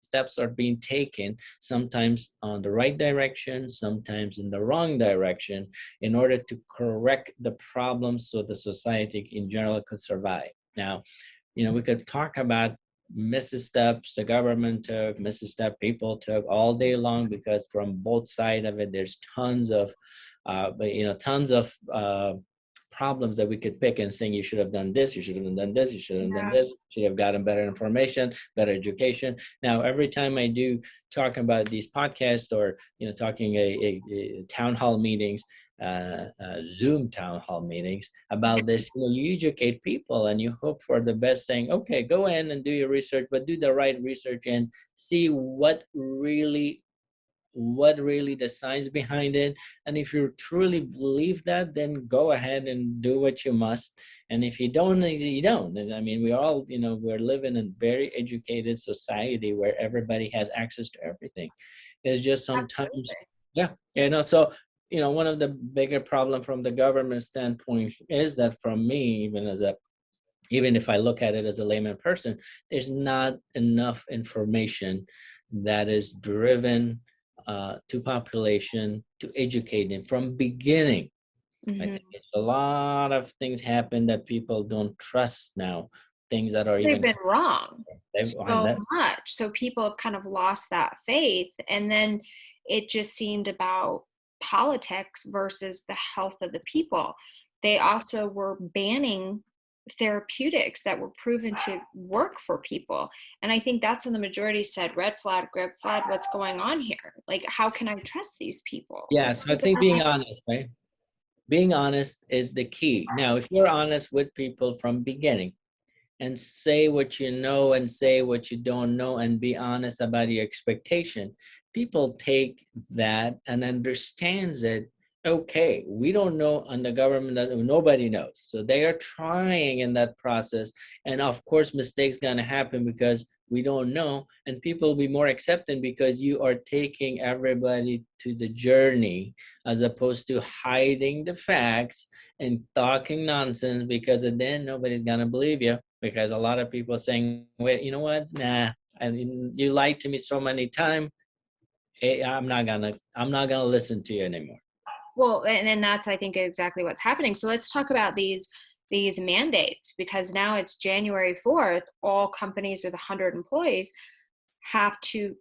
steps are being taken, sometimes on the right direction, sometimes in the wrong direction, in order to correct the problems so the society in general could survive. Now, we could talk about missteps the government took, misstep people took all day long, because from both sides of it, there's tons of problems that we could pick and saying, you should have done this, you should have done this, you should have done this, should have gotten better information, better education. Now, every time I do talk about these podcasts or, talking a town hall meetings, Zoom town hall meetings about this, you educate people and you hope for the best, saying, okay, go in and do your research, but do the right research and see what really the science behind it. And if you truly believe that, then go ahead and do what you must. And if you don't, you don't. We all, we're living in a very educated society where everybody has access to everything. It's just sometimes, so, one of the bigger problem from the government standpoint is that from me, even if I look at it as a layman person, there's not enough information that is driven to population to educate them from beginning. I think it's a lot of things happen that people don't trust now things that are They've even been wrong so that. much. So people have kind of lost that faith. And then it just seemed about politics versus the health of the people. They also were banning therapeutics that were proven to work for people. And I think that's when the majority said, red flag, what's going on here? Like, how can I trust these people? Yeah, so I think being honest, right? Being honest is the key. Now, if you're honest with people from beginning and say what you know and say what you don't know and be honest about your expectation, people take that and understands it. Okay, we don't know, and the government doesn't, nobody knows. So they are trying in that process. And of course, mistakes gonna happen because we don't know, and people will be more accepting because you are taking everybody to the journey as opposed to hiding the facts and talking nonsense, because then nobody's gonna believe you, because a lot of people are saying, wait, you know what, nah, and you lied to me so many times, I'm not gonna listen to you anymore. Well, and that's, I think, exactly what's happening. So let's talk about these mandates, because now it's January 4th, all companies with 100 employees have to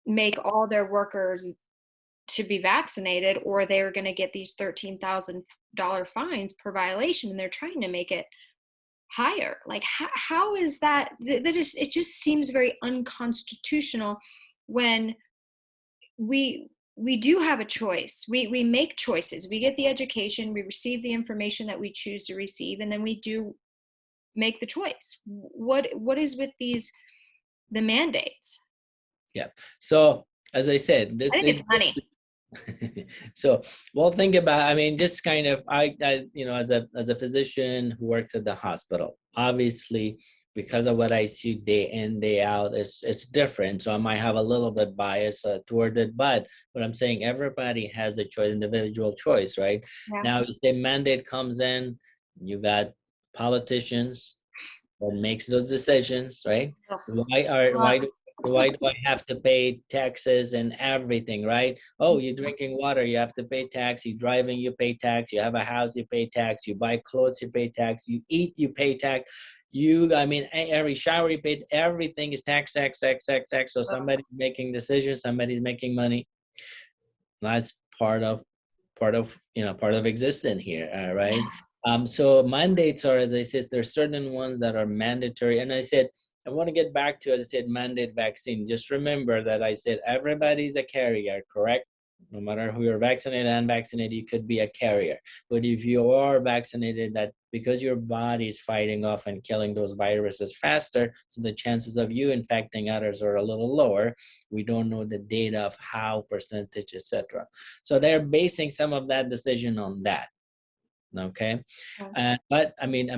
make all their workers to be vaccinated, or they're going to get these $13,000 fines per violation, and they're trying to make it higher. Like, how is that? It just seems very unconstitutional when we do have a choice. We make choices. We get the education, we receive the information that we choose to receive, and then we do make the choice. What is with the mandates? Yeah. So as I said, I think it's money. So, well, think about, I mean, just kind of, I as a physician who works at the hospital, obviously, because of what I see day in, day out, it's different. So I might have a little bit bias toward it, but what I'm saying, everybody has a choice, individual choice, right? Yeah. Now, if the mandate comes in, you got politicians that makes those decisions, right? Why do I have to pay taxes and everything, right? Oh, you're drinking water, you have to pay tax. You're driving, you pay tax. You have a house, you pay tax. You buy clothes, you pay tax. You eat, you pay tax. I mean, every shower you pay, everything is tax, tax, tax, tax, tax. So somebody's making decisions, somebody's making money. That's part of existence here, right? So mandates are, as I said, there's certain ones that are mandatory. And I said, I want to get back to, as I said, mandate vaccine. Just remember that I said everybody's a carrier, correct? No matter who you're vaccinated and unvaccinated, you could be a carrier. But if you are vaccinated, that because your body is fighting off and killing those viruses faster, so the chances of you infecting others are a little lower. We don't know the data of how percentage, etc. So they're basing some of that decision on that. Okay. But I mean,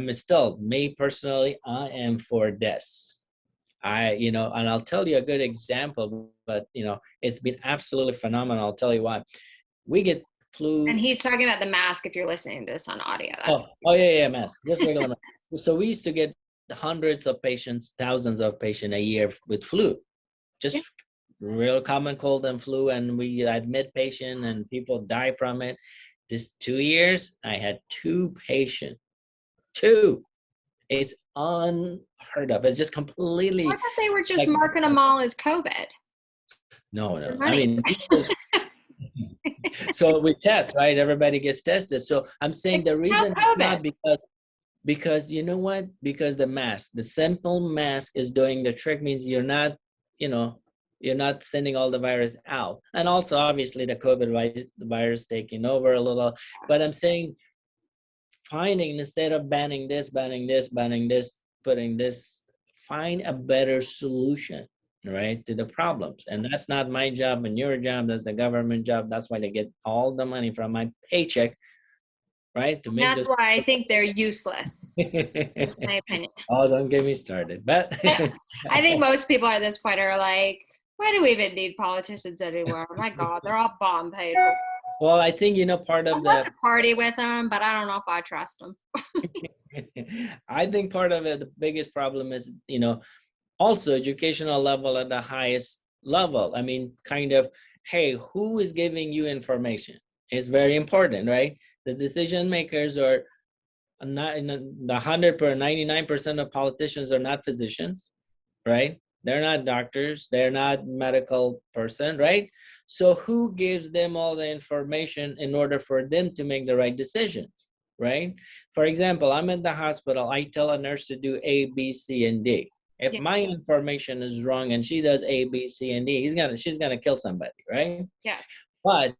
me personally, I am for this. And I'll tell you a good example, but it's been absolutely phenomenal. I'll tell you why. We get flu. And he's talking about the mask if you're listening to this on audio. Yeah, mask, just regular mask. So we used to get hundreds of patients, thousands of patients a year with flu, just real common cold and flu, and we admit patient and people die from it. This 2 years, I had 2 patients. 2. It's unheard of. It's just completely. I thought they were just marking them all as COVID. No. I mean, so we test, right? Everybody gets tested. So I'm saying the reason it's not because you know what? Because the simple mask is doing the trick, means you're not sending all the virus out. And also, obviously, the COVID virus taking over a little. But I'm saying, finding, instead of banning this, putting this, find a better solution, right, to the problems. And that's not my job and your job. That's the government job. That's why they get all the money from my paycheck, right? To make that's why I think they're useless. Just my opinion. Oh, don't get me started. But I think most people at this point are like, why do we even need politicians anymore? My God, they're all bomb paid. Well, I think part of I'd love to party with them, but I don't know if I trust them. I think part of it, the biggest problem is, also educational level at the highest level. I mean, kind of, hey, who is giving you information? It's very important, right? The decision makers are not in the 99% of politicians are not physicians, right? They're not doctors, they're not medical person, right? So who gives them all the information in order for them to make the right decisions, right? For example, I'm in the hospital, I tell a nurse to do A, B, C, and D. If Yeah. my information is wrong and she does A, B, C, and D, she's gonna kill somebody, right? Yeah. But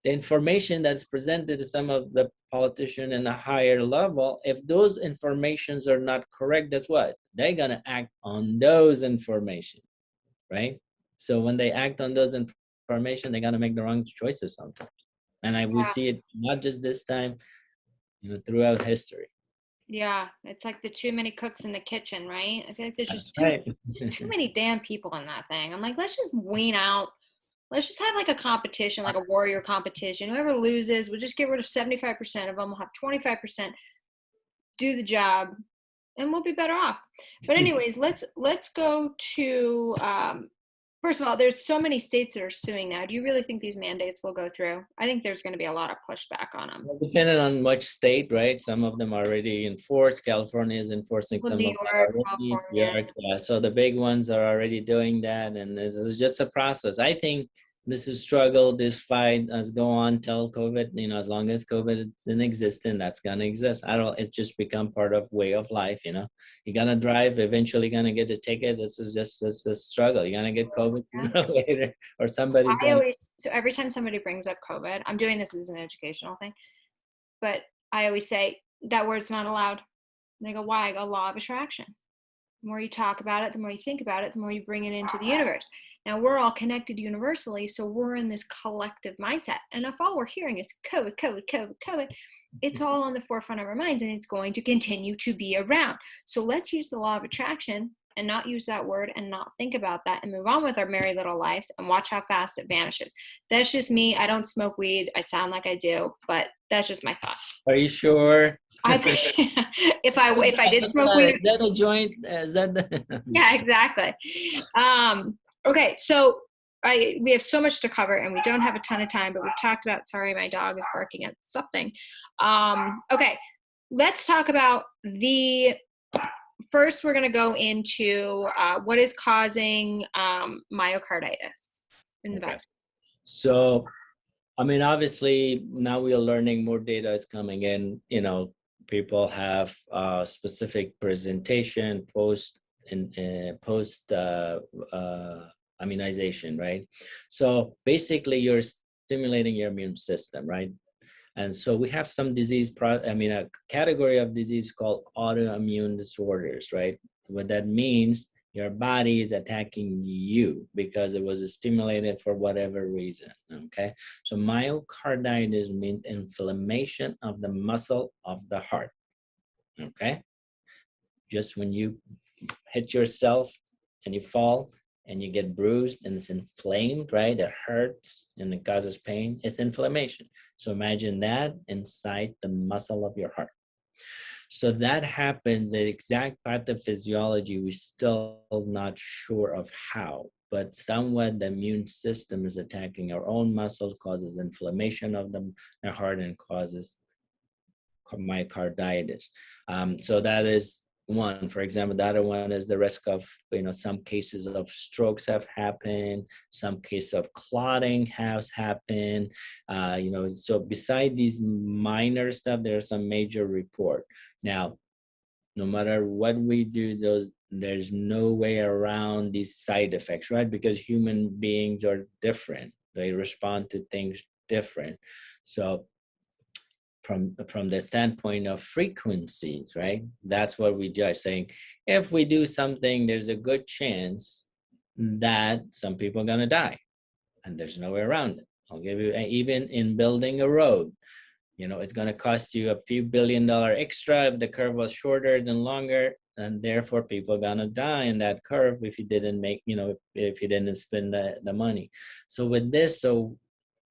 the information that's presented to some of the politician in a higher level, if those informations are not correct, that's what they're gonna act on those information, right? So when they act on those information, they're gonna make the wrong choices sometimes. And we Yeah. see it not just this time, throughout history. Yeah. It's like the too many cooks in the kitchen, right? I feel like there's That's just right. too many damn people in that thing. I'm like, let's just wean out. Let's just have like a competition, like a warrior competition. Whoever loses, we'll just get rid of 75% of them. We'll have 25% do the job, and we'll be better off. But anyways, let's go to first of all, there's so many states that are suing now. Do you really think these mandates will go through? I think there's going to be a lot of pushback on them. Well, depending on which state, right? Some of them are already enforced. California is enforcing Well, some New of them York, already. California. York, yeah. So the big ones are already doing that, and it's just a process. I think this is struggle, this fight as go on till COVID. As long as COVID is in existence, that's gonna exist. I don't. It's just become part of way of life. You're gonna drive, eventually gonna get a ticket. This is just a struggle. You're gonna get COVID sooner or later, or somebody's gonna. So every time somebody brings up COVID, I'm doing this as an educational thing, but I always say that word's not allowed. And they go, why? I go, law of attraction. The more you talk about it, the more you think about it, the more you bring it into the universe. Now we're all connected universally, so we're in this collective mindset. And if all we're hearing is COVID, COVID, COVID, COVID, it's all on the forefront of our minds, and it's going to continue to be around. So let's use the law of attraction and not use that word and not think about that and move on with our merry little lives and watch how fast it vanishes. That's just me. I don't smoke weed. I sound like I do, but that's just my thought. Are you sure? If I did smoke weed, is that a joint? Is that the... yeah, exactly. Okay, so we have so much to cover and we don't have a ton of time, but we've talked about, sorry, my dog is barking at something. Okay, let's talk about first we're going to go into what is causing myocarditis in the vaccine. So, obviously now we are learning, more data is coming in, people have specific presentation post immunization, right? So basically you're stimulating your immune system, right? And so we have some a category of disease called autoimmune disorders, right? What that means, your body is attacking you because it was stimulated for whatever reason, okay? So myocarditis means inflammation of the muscle of the heart, okay? Just when you hit yourself and you fall and you get bruised and it's inflamed, right? It hurts and it causes pain. It's inflammation. So imagine that inside the muscle of your heart. So that happens, the exact pathophysiology, we're still not sure of how, but somewhat the immune system is attacking our own muscles, causes inflammation of the heart and causes myocarditis. So that is one. For example, the other one is the risk of, some cases of strokes have happened, some case of clotting has happened, so beside these minor stuff, there's some major report. Now, no matter what we do, there's no way around these side effects, right? Because human beings are different. They respond to things different. So from the standpoint of frequencies, right? That's what we judge, saying if we do something, there's a good chance that some people are going to die, and there's no way around it. I'll give you, even in building a road, it's going to cost you a few $1 billion extra if the curve was shorter than longer, and therefore people are going to die in that curve if you didn't make, if you didn't spend the money. So with this,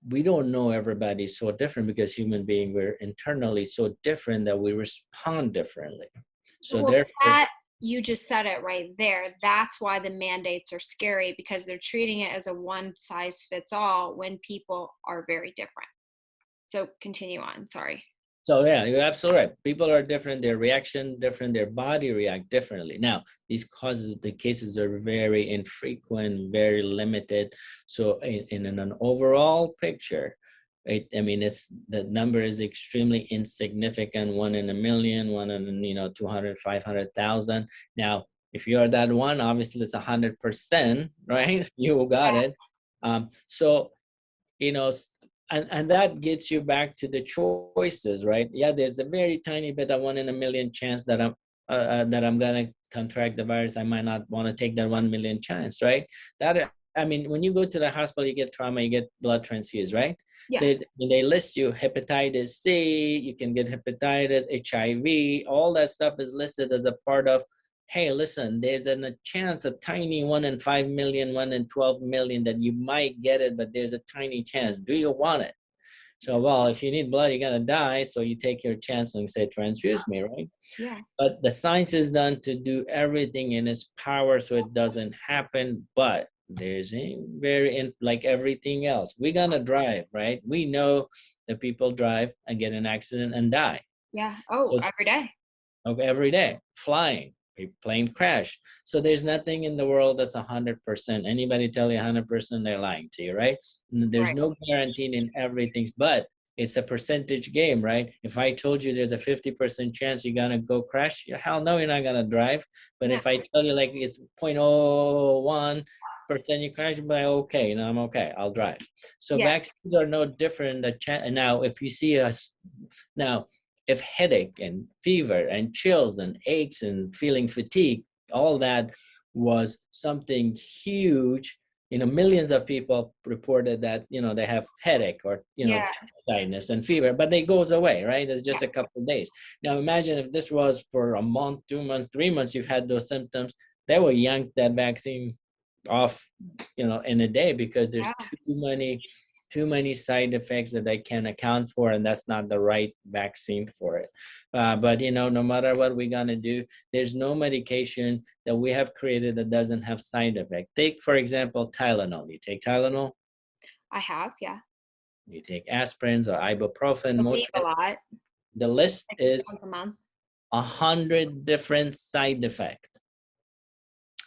we don't know, everybody's so different because human beings, we're internally so different that we respond differently. So therefore, you just said it right there. That's why the mandates are scary, because they're treating it as a one size fits all when people are very different. So continue on, sorry. So yeah, you're absolutely right. People are different, their reaction different, their body react differently. Now, these causes, the cases are very infrequent, very limited. So in an overall picture, I mean, it's the number is extremely insignificant, 1 in 1 million, 200, 500,000. Now, if you're that one, obviously it's 100%, right? You got it. So, you know, and that gets you back to the choices, right? Yeah, there's a very tiny bit of 1 in 1 million chance that I'm gonna contract the virus. I might not want to take that 1 million chance, right? That, I mean, when you go to the hospital, you get trauma, you get blood transfused, right? Yeah. They list you hepatitis C, you can get hepatitis, HIV, all that stuff is listed as a part of, hey, listen, there's a chance, a tiny 1 in 5 million, 1 in 12 million that you might get it, but there's a tiny chance. Do you want it? So, well, if you need blood, you're gonna die. So you take your chance and say, transfuse me, right? Yeah. But the science is done to do everything in its power so it doesn't happen. But there's a like everything else. We're gonna drive, right? We know that people drive and get an accident and die. Yeah. Oh, So, every day. every day, flying, plane crash. So there's nothing in the world that's 100%. Anybody tell you 100%, they're lying to you, right? There's Right. no guarantee in everything, but it's a percentage game, right? If I told you there's a 50% chance you're gonna go crash, hell no, you're not gonna drive. But if I tell you like it's 0.01% you crash, but okay, I'm okay, I'll drive. So Yeah. vaccines are no different. Now, if you see us now, if headache and fever and chills and aches and feeling fatigue, all that was something huge, millions of people reported that, they have headache or, Yeah. tiredness and fever, but it goes away, right? It's just a couple of days. Now imagine if this was for a month, 2 months, 3 months, you've had those symptoms, they will yank that vaccine off, in a day, because there's too many side effects that they can account for, and that's not the right vaccine for it. But no matter what we're gonna do, there's no medication that we have created that doesn't have side effect. Take, for example, Tylenol. You take Tylenol, I have. Yeah. you take aspirins or ibuprofen, I take a Motrin. lot. The list Like is once a month. 100 different side effects,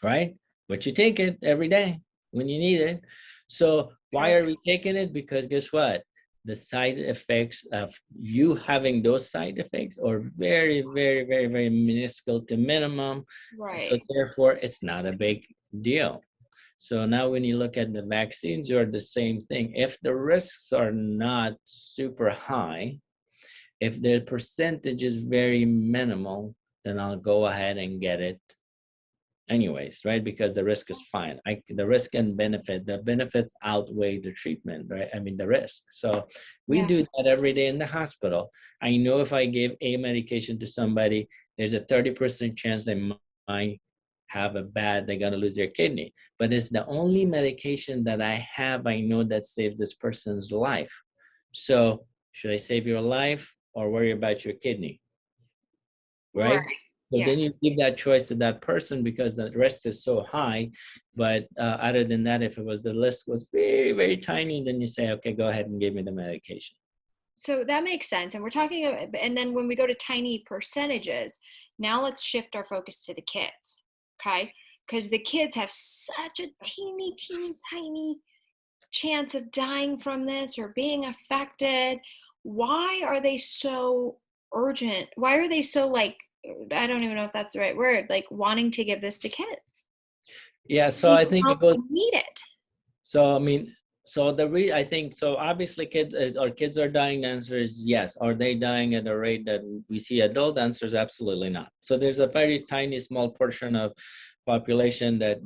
right? But you take it every day when you need it. So why are we taking it? Because guess what? The side effects of you having those side effects are very, very, very, very minuscule to minimum. Right. So therefore, it's not a big deal. So now when you look at the vaccines, you're the same thing. If the risks are not super high, if the percentage is very minimal, then I'll go ahead and get it anyways, right? Because the risk is fine. The risk and benefit, the benefits outweigh the treatment, right? I mean, the risk. So we do that every day in the hospital. I know if I give a medication to somebody, there's a 30% chance they might have they're going to lose their kidney. But it's the only medication that I know that saves this person's life. So should I save your life or worry about your kidney? Right? So then you give that choice to that person because the risk is so high. But other than that, if the list was very, very tiny, then you say, okay, go ahead and give me the medication. So that makes sense. And we're talking about, and then when we go to tiny percentages, now let's shift our focus to the kids, okay? Because the kids have such a teeny, teeny, tiny chance of dying from this or being affected. Why are they so urgent? Why are they so like, I don't even know if that's the right word, like wanting to give this to kids? Yeah, so I think it goes. Need it. So I mean, I think so. Obviously, kids are dying. The answer is yes. Are they dying at a rate that we see adult? The answer is absolutely not. So there's a very tiny, small portion of population that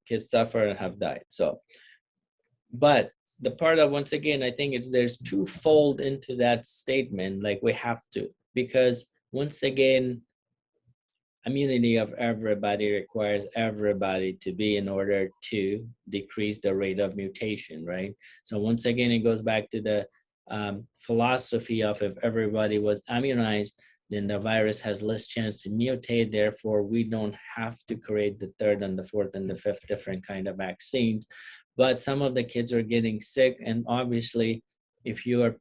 kids suffer and have died. So, but the part of, once again, I think there's twofold into that statement. Like we have to, because once again, immunity of everybody requires everybody to be in order to decrease the rate of mutation, right? So once again, it goes back to the philosophy of, if everybody was immunized, then the virus has less chance to mutate. Therefore, we don't have to create the third and the fourth and the fifth different kind of vaccines. But some of the kids are getting sick, and obviously, if you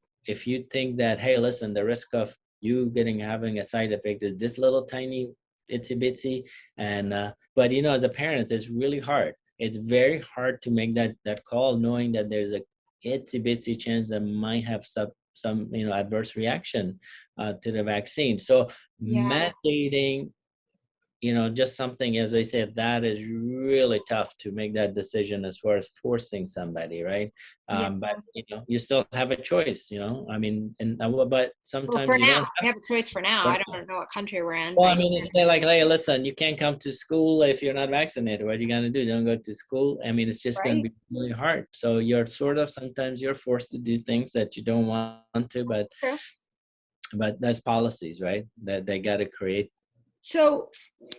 think that, hey, listen, the risk of you having a side effect is this little tiny itsy bitsy. And but as a parent, it's really hard. It's very hard to make that call, knowing that there's a itsy bitsy chance that might have some adverse reaction to the vaccine. So Yeah. mandating, just something, as I said, that is really tough to make that decision as far as forcing somebody, right? Yeah. But you still have a choice, I mean, but Well, sometimes for you now, don't we have a choice for now. I have. don't know what country we're in, Well, I but mean, it's like, hey, listen, you can't come to school if you're not vaccinated. What are you gonna do? Don't go to school? I mean, it's just gonna right. be really hard. So you're sometimes you're forced to do things that you don't want to, True. but there's policies, right? That they gotta create. So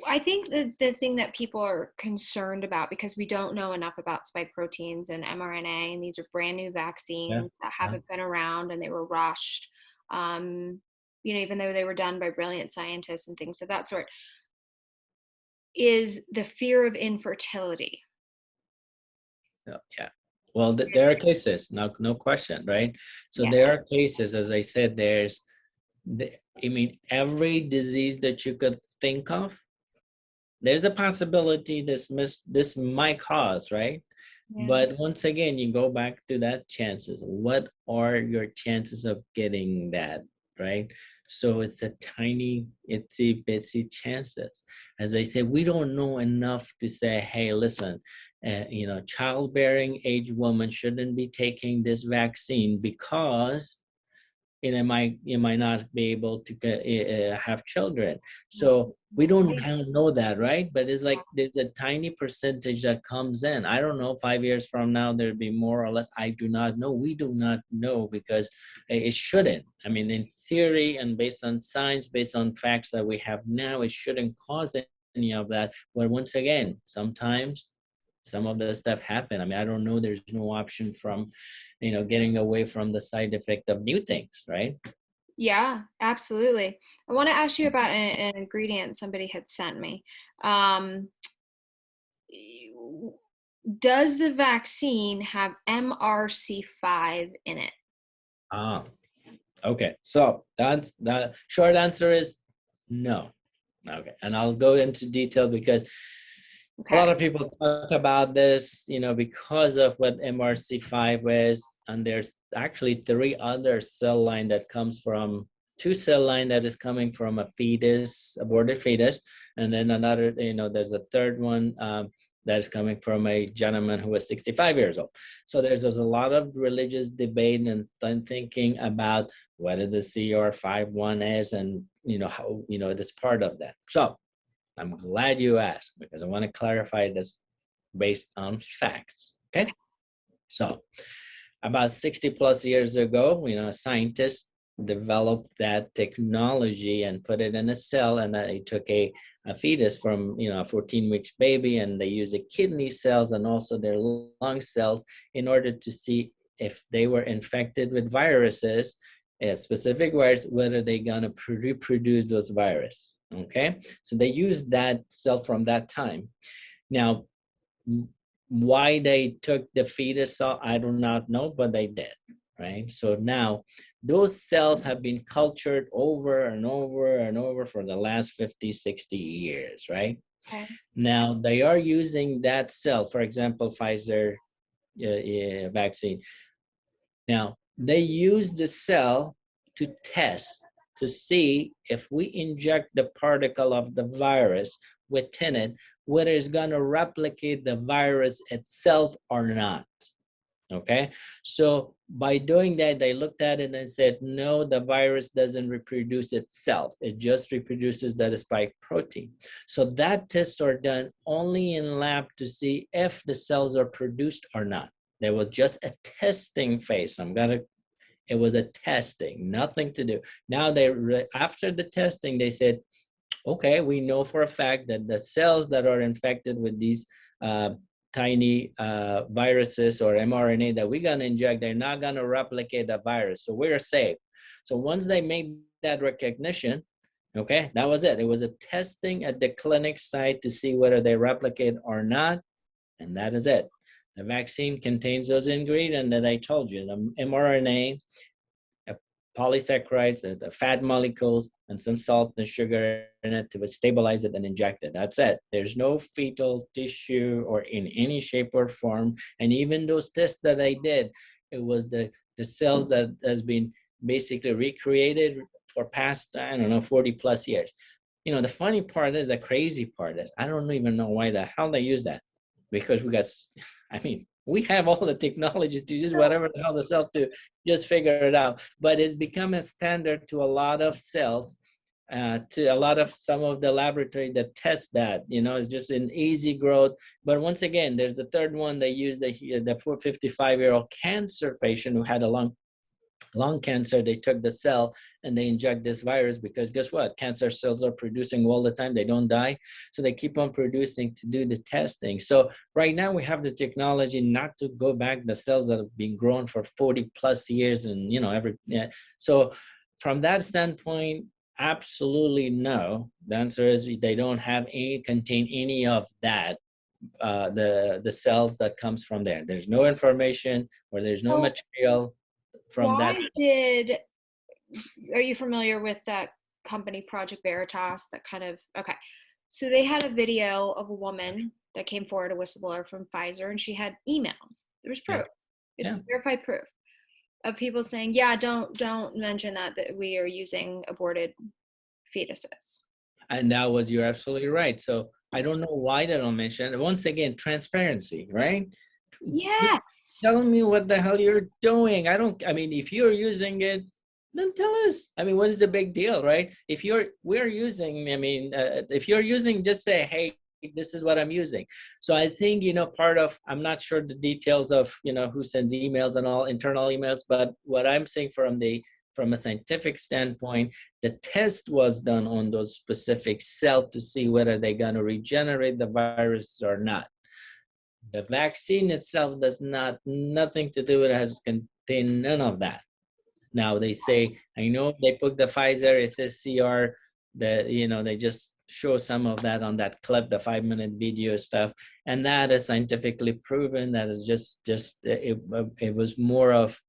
I think the thing that people are concerned about, because we don't know enough about spike proteins and mRNA, and these are brand new Yeah. vaccines that haven't been around and they were rushed, even though they were done by brilliant scientists and things of that sort, is the fear of infertility. Yeah. Well, there are cases, no question, right? So Yeah. there are cases, as I said, I mean, every disease that you could think of, there's a possibility this might cause, right? Yeah. But once again, you go back to that chances. What are your chances of getting that, right? So it's a tiny, itsy bitsy chances. As I said, we don't know enough to say, hey, listen, childbearing age woman shouldn't be taking this vaccine because you might not be able to have children. So we don't know that, right? But it's like there's a tiny percentage that comes in. I don't know, 5 years from now there'll be more or less. I do not know. We do not know, because it shouldn't. I mean, in theory and based on science, based on facts that we have now, it shouldn't cause any of that. But once again, sometimes some of the stuff happen. I mean, I don't know. There's no option from, getting away from the side effect of new things, right? Yeah, absolutely. I want to ask you about an ingredient somebody had sent me. Um, does the vaccine have MRC5 in it? Ah, okay. So that's the short answer is no. Okay, and I'll go into detail because a lot Okay. of people talk about this, because of what MRC5 is, and there's actually three other cell line that comes from two cell line that is coming from a fetus, aborted fetus, and then another, there's a third one that is coming from a gentleman who was 65 years old. So there's a lot of religious debate and thinking about whether the CR51 is, and how this part of that. So I'm glad you asked, because I want to clarify this based on facts. Okay. So about 60 plus years ago, scientists developed that technology and put it in a cell, and they took a fetus from, a 14 weeks baby, and they used the kidney cells and also their lung cells in order to see if they were infected with viruses, a specific virus, whether they're going to reproduce those viruses. Okay, so they used that cell from that time. Now, why they took the fetus cell, I do not know, but they did, right? So now those cells have been cultured over and over and over for the last 50, 60 years, right? Okay. Now they are using that cell, for example, Pfizer vaccine. Now they use the cell to test to see if we inject the particle of the virus within it, whether it's going to replicate the virus itself or not. Okay, so by doing that, they looked at it and said, no, the virus doesn't reproduce itself. It just reproduces that spike protein. So that tests are done only in lab to see if the cells are produced or not. There was just a testing phase. It was a testing, nothing to do. Now after the testing, they said, okay, we know for a fact that the cells that are infected with these tiny viruses or mRNA that we're going to inject, they're not going to replicate the virus. So we're safe. So once they made that recognition, okay, that was it. It was a testing at the clinic site to see whether they replicate or not. And that is it. The vaccine contains those ingredients that I told you, the mRNA, a polysaccharides, the fat molecules, and some salt and sugar in it to stabilize it and inject it. That's it. There's no fetal tissue or in any shape or form. And even those tests that I did, it was the cells that has been basically recreated for past, I don't know, 40 plus years. The funny part is, the crazy part is, I don't even know why the hell they use that, because we have all the technology to use whatever the hell the cell to just figure it out. But it's become a standard to a lot of cells, to a lot of some of the laboratory that test that. It's just an easy growth. But once again, there's the third one. They use the 55-year-old cancer patient who had a lung cancer. They took the cell and they inject this virus, because guess what? Cancer cells are producing all the time. They don't die. So they keep on producing to do the testing. So right now we have the technology not to go back the cells that have been grown for 40 plus years and, So from that standpoint, absolutely no. The answer is they don't contain any of that. The cells that comes from there. There's no information, or there's no material from that. Are you familiar with that company, Project Veritas, okay. So they had a video of a woman that came forward, a whistleblower from Pfizer, and she had emails. There was proof. It's verified proof of people saying, yeah, don't mention that we are using aborted fetuses. And you're absolutely right. So I don't know why they don't mention it. Once again, transparency, right? Yes. Tell me what the hell you're doing. If you're using it, then tell us. What is the big deal, right? If you're using, just say, hey, this is what I'm using. So I think, I'm not sure the details of, who sends emails and all internal emails, but what I'm saying from a scientific standpoint, the test was done on those specific cells to see whether they're going to regenerate the virus or not. The vaccine itself does nothing to do with it, has contained none of that. Now they say, I know they put the Pfizer, it says CR, they just show some of that on that clip, the 5-minute video stuff. And that is scientifically proven. That is it was more of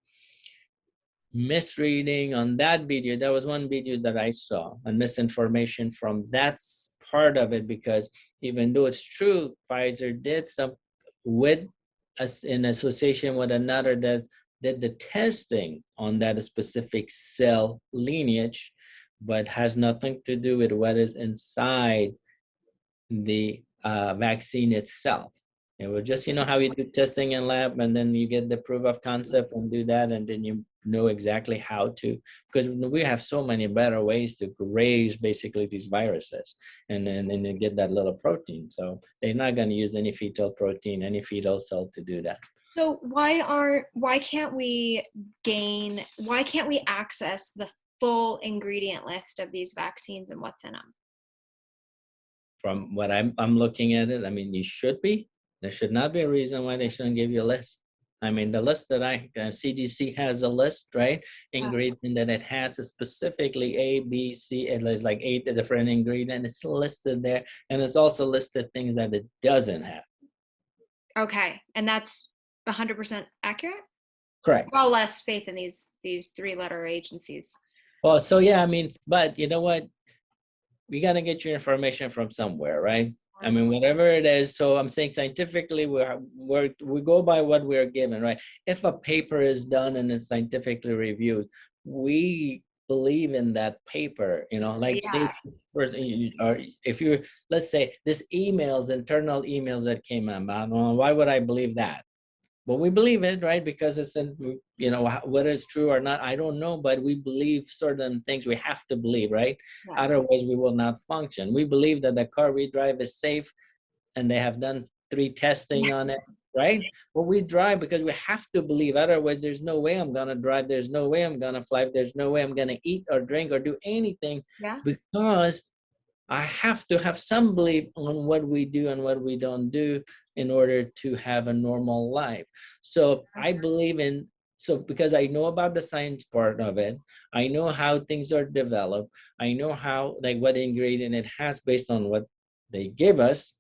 misreading on that video. There was one video that I saw, and misinformation from that part of it, because even though it's true, Pfizer did some with us in association with another that did the testing on that specific cell lineage, but has nothing to do with what is inside the vaccine itself. It was just, how you do testing in lab, and then you get the proof of concept and do that, and then you know exactly how to, because we have so many better ways to raise basically these viruses and then get that little protein. So they're not going to use any fetal protein, any fetal cell to do that. So why can't we access the full ingredient list of these vaccines and what's in them? From what I'm looking at it, you should be. There should not be a reason why they shouldn't give you a list. The list that CDC has a list, right? Ingredient that it has specifically A, B, C, and there's like 8 different ingredients. It's listed there, and it's also listed things that it doesn't have. Okay, and that's 100% accurate? Correct. Well, less faith in these 3-letter agencies. Well, so yeah, but you know what? We got to get your information from somewhere, right? Whatever it is. So I'm saying scientifically, we go by what we're given, right? If a paper is done and it's scientifically reviewed, we believe in that paper, or if you, let's say this internal emails that came out, why would I believe that? Well, we believe it, right? Because it's whether it's true or not, I don't know, but we believe certain things. We have to believe, right? Yeah. Otherwise, we will not function. We believe that the car we drive is safe, and they have done 3 testing on it, right? Well, we drive because we have to believe. Otherwise, there's no way I'm going to drive. There's no way I'm going to fly. There's no way I'm going to eat or drink or do anything, because I have to have some belief on what we do and what we don't do in order to have a normal life. So I believe because I know about the science part of it, I know how things are developed, I know how, what ingredient it has based on what they give us.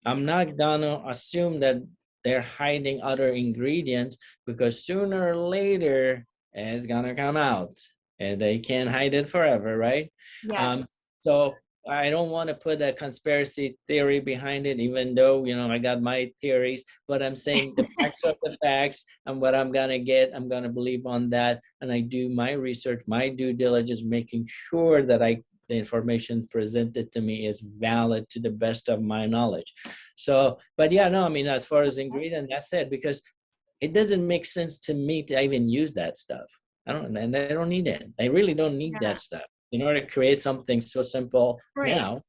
I'm not gonna assume that they're hiding other ingredients, because sooner or later it's gonna come out. and they can't hide it forever, right? Yeah. So I don't want to put a conspiracy theory behind it, even though, I got my theories, but I'm saying the facts are the facts, and what I'm going to get, I'm going to believe on that. And I do my research, my due diligence, making sure that the information presented to me is valid to the best of my knowledge. So, but yeah, no, I mean, as far as ingredient, that's it, because it doesn't make sense to me to even use that stuff. I don't need it. I really don't need Yeah. that stuff. In order to create something so simple Right. now,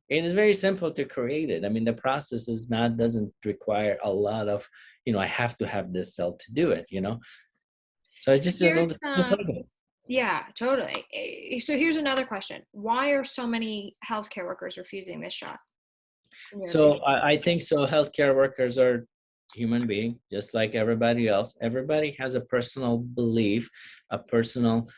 it is very simple to create it. I mean, the process doesn't require a lot of, I have to have this cell to do it, So it's just a Here's little. yeah, totally. So here's another question. Why are so many healthcare workers refusing this shot? So I think so. Healthcare workers are human being, just like everybody else. Everybody has a personal belief, a personal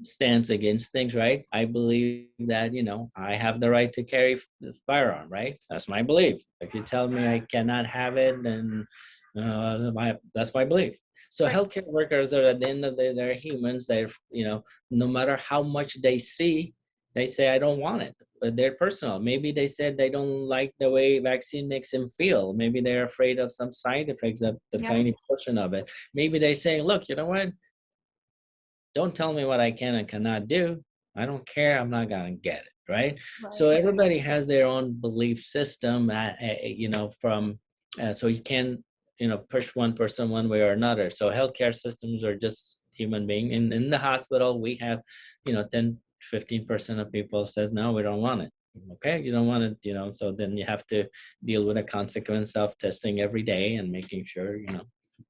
stance against things, right? I believe that, I have the right to carry the firearm, right? That's my belief. If you tell me I cannot have it, then that's my belief. So Right. healthcare workers are, at the end of the day, they're humans. They're, no matter how much they see, they say, I don't want it, but they're personal. Maybe they said they don't like the way vaccine makes them feel. Maybe they're afraid of some side effects of the Yeah. tiny portion of it. Maybe they say, look, you know what? Don't tell me what I can and cannot do. I don't care. I'm not going to get it. Right. So Right. everybody has their own belief system, so you can, push one person one way or another. So healthcare systems are just human being. In the hospital, we have, 10-15% of people says, no, we don't want it. Okay, you don't want it, so then you have to deal with the consequence of testing every day and making sure,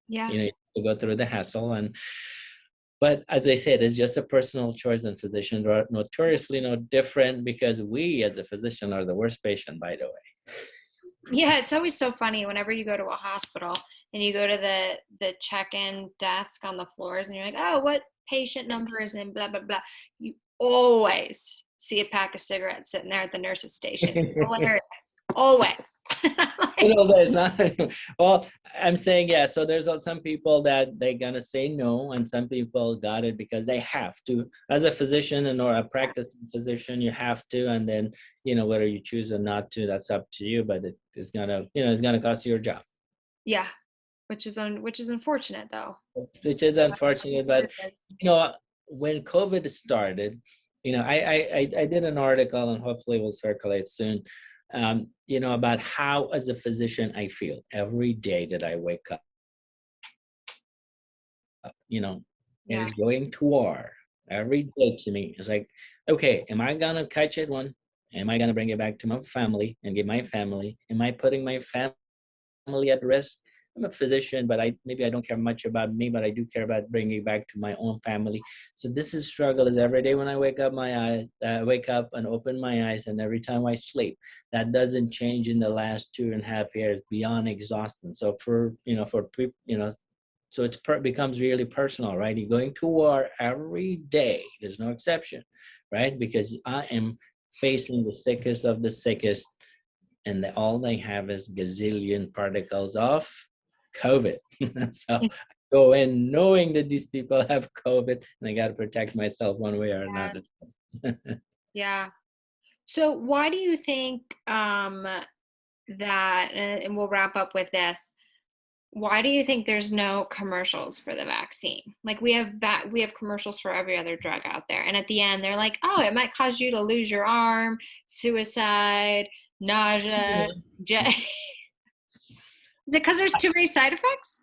Yeah. you to go through the hassle. But as I said, it's just a personal choice, and physicians are notoriously no different, because we as a physician are the worst patient, by the way. Yeah, it's always so funny whenever you go to a hospital and you go to the check-in desk on the floors and you're like, oh, what patient number is in blah blah blah. You always see a pack of cigarettes sitting there at the nurse's station. It's hilarious. Always. There's not. Well, I'm saying, yeah. So there's some people that they're gonna say no, and some people got it because they have to. As a physician or a practicing physician, you have to, and then whether you choose or not to, that's up to you. But it's gonna cost you your job. Yeah, which is unfortunate though. Which is unfortunate, but when COVID started, I did an article, and hopefully will circulate soon. About how, as a physician, I feel every day that I wake up. It Yeah. is going to war every day to me. It's like, okay, am I gonna catch it one? Am I gonna bring it back to my family and give my family? Am I putting my family at risk? I'm a physician, but maybe I don't care much about me, but I do care about bringing it back to my own family. So this is struggle is every day when I wake up wake up and open my eyes, and every time I sleep. That doesn't change in the last 2.5 years, beyond exhausting. So so it becomes really personal, right? You're going to war every day. There's no exception, right? Because I am facing the sickest of the sickest, and all they have is gazillion particles of COVID. So I go in knowing that these people have COVID, and I got to protect myself one way or another. Yeah. So why do you think that, and we'll wrap up with this, why do you think there's no commercials for the vaccine? Like we have commercials for every other drug out there, and at the end they're like, oh, it might cause you to lose your arm, suicide, nausea. Is it because there's too many side effects?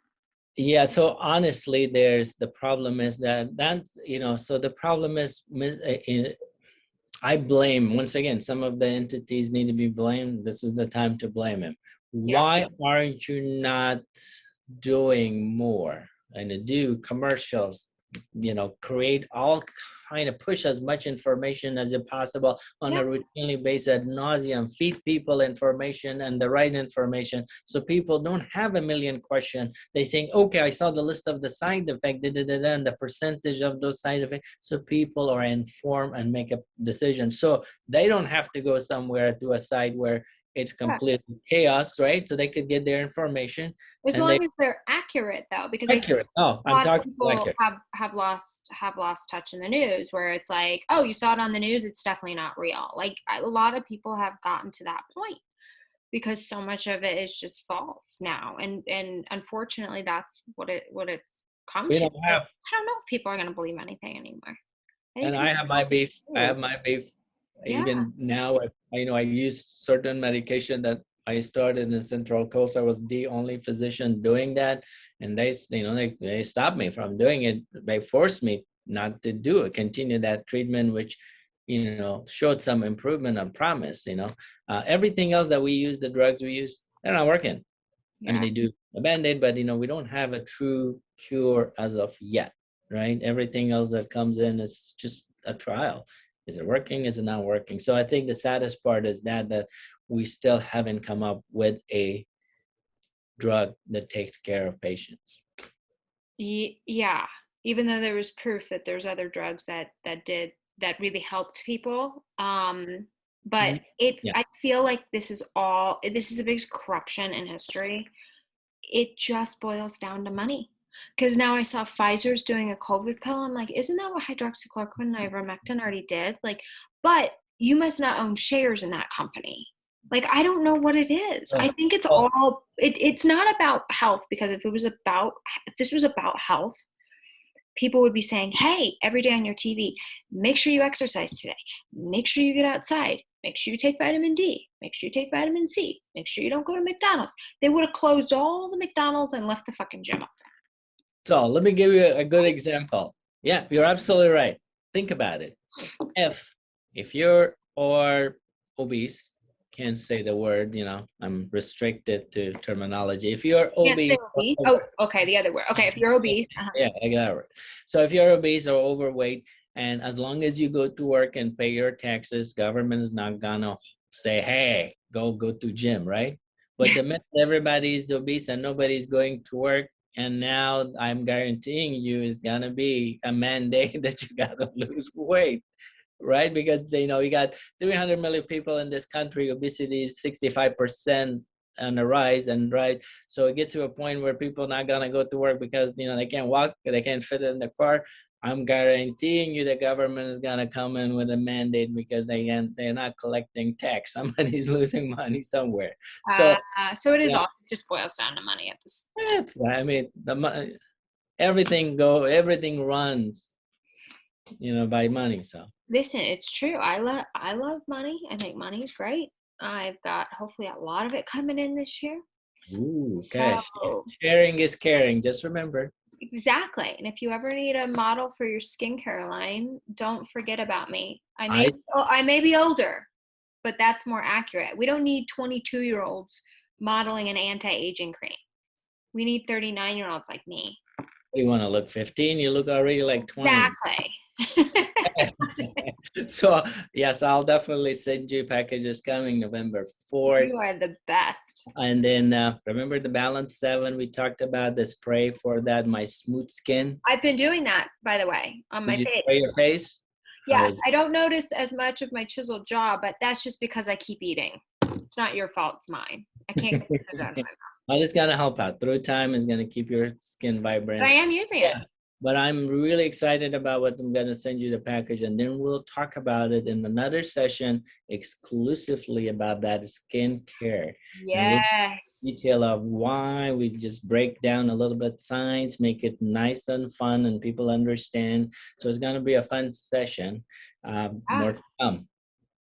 Yeah, so honestly, the problem is so the problem is, I blame, once again, some of the entities need to be blamed. This is the time to blame him. Yeah. Why aren't you not doing more and do commercials, create all kind of, push as much information as possible on a routinely basis ad nauseum, feed people information and the right information, so people don't have a million questions. They saying, okay, I saw the list of the side effect, and the percentage of those side effects, so people are informed and make a decision, so they don't have to go somewhere to a site where It's Yeah. complete chaos, right? So they could get their information. As And long as they're accurate, though, because I think accurate. Oh, a I'm lot of talking people accurate. have lost touch in the news, where it's like, oh, you saw it on the news, it's definitely not real. Like a lot of people have gotten to that point because so much of it is just false now, and unfortunately, that's what it's come We to. don't So have, I don't know if people are going to believe anything anymore. I and think I have my beef. I have my beef. yeah, Even now, I use certain medication that I started in Central Coast. I was the only physician doing that, and they stopped me from doing it. They forced me not to do it, continue that treatment, which showed some improvement and promise. Everything else that we use, the drugs we use, they're not working. I mean, yeah. they do a band-aid, but we don't have a true cure as of yet, right? Everything else that comes in is just a trial. Is it working? Is it not working? So I think the saddest part is that we still haven't come up with a drug that takes care of patients. Yeah, even though there was proof that there's other drugs that really helped people, but Yeah. I feel like this is the biggest corruption in history. It just boils down to money. Because now I saw Pfizer's doing a COVID pill. I'm like, isn't that what hydroxychloroquine and ivermectin already did? Like, but you must not own shares in that company. Like, I don't know what it is. I think it's Well, all it's not about health, because if this was about health, people would be saying, hey, every day on your TV, make sure you exercise today. Make sure you get outside. Make sure you take vitamin D. Make sure you take vitamin C. Make sure you don't go to McDonald's. They would have closed all the McDonald's and left the fucking gym up. so let me give you a good example. Yeah, you're absolutely right. Think about it. If you're or obese, can't say the word, I'm restricted to terminology. If you're You can't say obese, obese. Oh, okay, the other word. Okay, if you're obese. yeah, I got it. So if you're obese or overweight, and as long as you go to work and pay your taxes, government is not gonna say, hey, go to gym, right? But the minute everybody's obese and nobody's going to work, and now I'm guaranteeing you is gonna be a mandate that you gotta lose weight, right? Because you got 300 million people in this country. Obesity is 65% on the rise and rise. So it gets to a point where people are not gonna go to work because they can't walk, they can't fit in the car. I'm guaranteeing you the government is gonna come in with a mandate because they're not collecting tax. Somebody's losing money somewhere. So So it is yeah, all, it just boils down to money at this. I mean everything runs by money. So Listen, it's true. I love money. I think money is great. I've got hopefully a lot of it coming in this year. ooh, okay. So Sharing is caring. Just remember. exactly. And if you ever need a model for your skincare line, don't forget about me. I I may be older, but that's more accurate. We don't need 22-year-olds modeling an anti-aging cream. We need 39-year-olds like me. You want to look 15, you look already like 20. Exactly. So yes, I'll definitely send you packages coming November 4th. You are the best. And then remember the Balance 7 we talked about, the spray for that, my smooth skin. I've been doing that, by the way, on my Did you face. spray your face? Yes, I don't notice as much of my chiseled jaw, but that's just because I keep eating. It's not your fault, it's mine. I can't get it done. Well, it's gonna help out. Through time is gonna keep your skin vibrant. But I am using it. But I'm really excited about what I'm gonna send you the package, and then we'll talk about it in another session exclusively about that skincare. And we'll Yes. detail of why we just break down a little bit science, make it nice and fun, and people understand. So it's gonna be a fun session. More to come.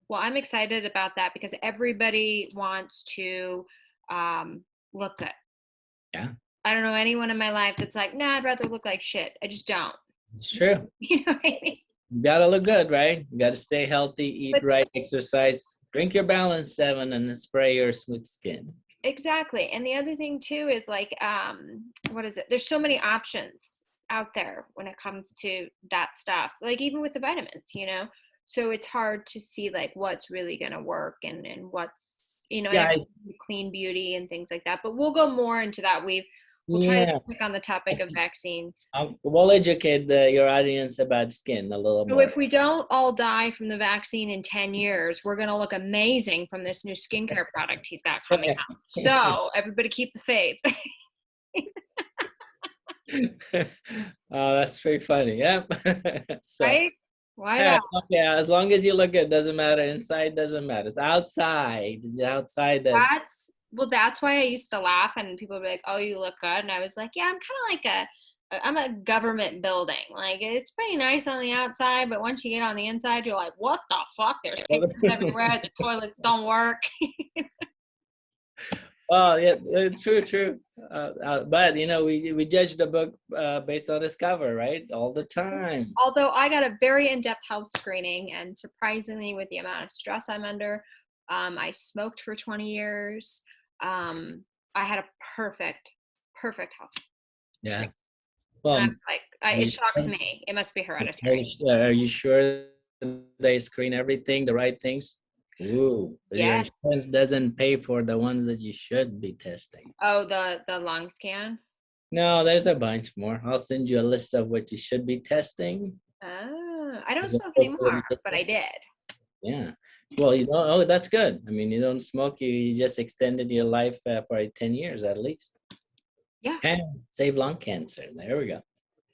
Well, I'm excited about that because everybody wants to look good. Yeah, I don't know anyone in my life that's like, nah, I'd rather look like shit. I just don't. it's true. You know what I mean? You gotta look good, right? You gotta stay healthy, eat But right, exercise, drink your Balance 7, and spray your smooth skin. exactly. And the other thing too is like, what is it? There's so many options out there when it comes to that stuff. Like even with the vitamins. So it's hard to see like what's really gonna work and what's Yeah, and clean beauty and things like that. But we'll go more into that. We'll try to Yeah. stick on the topic of vaccines. We'll educate your audience about skin a little So more. if we don't all die from the vaccine in 10 years, we're going to look amazing from this new skincare product he's got coming out. So everybody keep the faith. Oh, that's pretty funny. Yep. So, Right? Why yeah, not? yeah, as long as you look good, doesn't matter. Inside doesn't matter. It's outside. That. That's why I used to laugh and people would be like, "Oh, you look good." And I was like, "Yeah, I'm kind of like I'm a government building. Like it's pretty nice on the outside, but once you get on the inside, you're like, what the fuck? There's pictures everywhere. The toilets don't work." Well, yeah, true. But we judge the book based on its cover, right? All the time. Although I got a very in-depth health screening, and surprisingly, with the amount of stress I'm under, I smoked for 20 years. I had a perfect health. Yeah. And I'm Well, like, it shocks me. It must be hereditary. are you sure they screen everything, the right things? Ooh, your Yes. insurance doesn't pay for the ones that you should be testing. Oh, the lung scan. No, there's a bunch more. I'll send you a list of what you should be testing. I don't smoke anymore, but I did. Yeah. Well, you don't. Oh, that's good. I mean, you don't smoke. You just extended your life for 10 years at least. Yeah. And save lung cancer. There we go.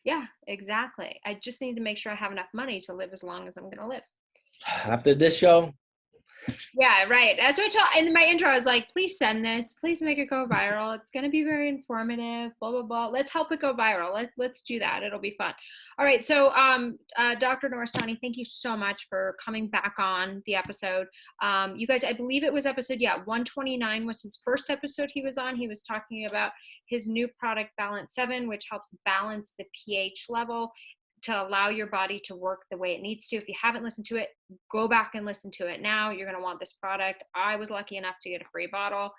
Yeah, exactly. I just need to make sure I have enough money to live as long as I'm going to live. After this show. Yeah, right. That's what I told in my intro. I was like, please send this. Please make it go viral. It's going to be very informative, blah, blah, blah. Let's help it go viral. Let's do that. It'll be fun. All right. So, Dr. Nooristani, thank you so much for coming back on the episode. You guys, I believe it was episode, 129 was his first episode he was on. He was talking about his new product, Balance 7, which helps balance the pH level to allow your body to work the way it needs to. If you haven't listened to it, go back and listen to it now. You're going to want this product. I was lucky enough to get a free bottle.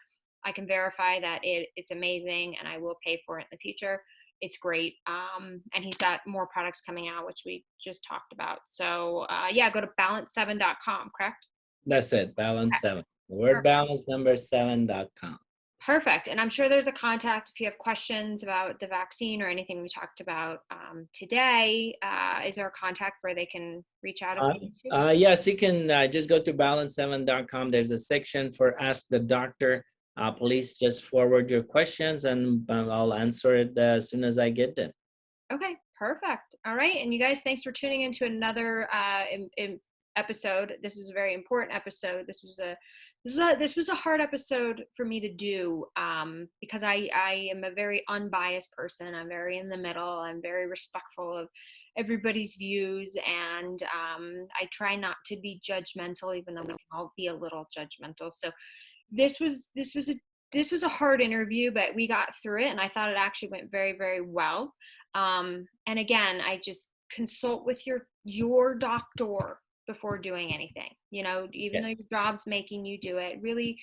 I can verify that it's amazing, and I will pay for it in the future. It's great. And he's got more products coming out, which we just talked about. So go to balance7.com, correct? That's it. Balance 7. The word balance number 7.com. Perfect. And I'm sure there's a contact if you have questions about the vaccine or anything we talked about today. Is there a contact where they can reach out? Yes, you can just go to balance7.com. There's a section for Ask the Doctor. Please just forward your questions and I'll answer it as soon as I get them. Okay, perfect. All right. And you guys, thanks for tuning into another episode. This was a very important episode. This was a hard episode for me to do because I am a very unbiased person. I'm very in the middle. I'm very respectful of everybody's views, and I try not to be judgmental, even though we can all be a little judgmental. So this was a hard interview, but we got through it, and I thought it actually went very, very well. And again, I just consult with your doctor before doing anything, even though your job's making you do it, really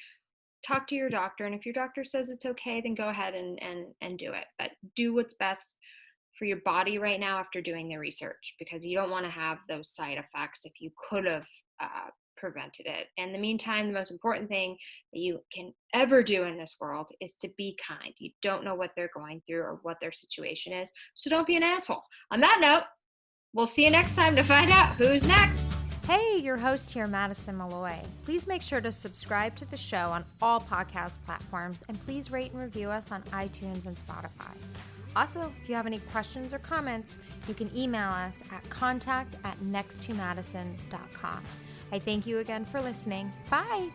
talk to your doctor. And if your doctor says it's okay, then go ahead and do it, but do what's best for your body right now after doing the research, because you don't want to have those side effects if you could have prevented it. In the meantime, the most important thing that you can ever do in this world is to be kind. You don't know what they're going through or what their situation is, so don't be an asshole. On that note, we'll see you next time to find out who's next. Hey, your host here, Madison Malloy. Please make sure to subscribe to the show on all podcast platforms, and please rate and review us on iTunes and Spotify. Also, if you have any questions or comments, you can email us at contact@nexttomadison.com. I thank you again for listening. Bye.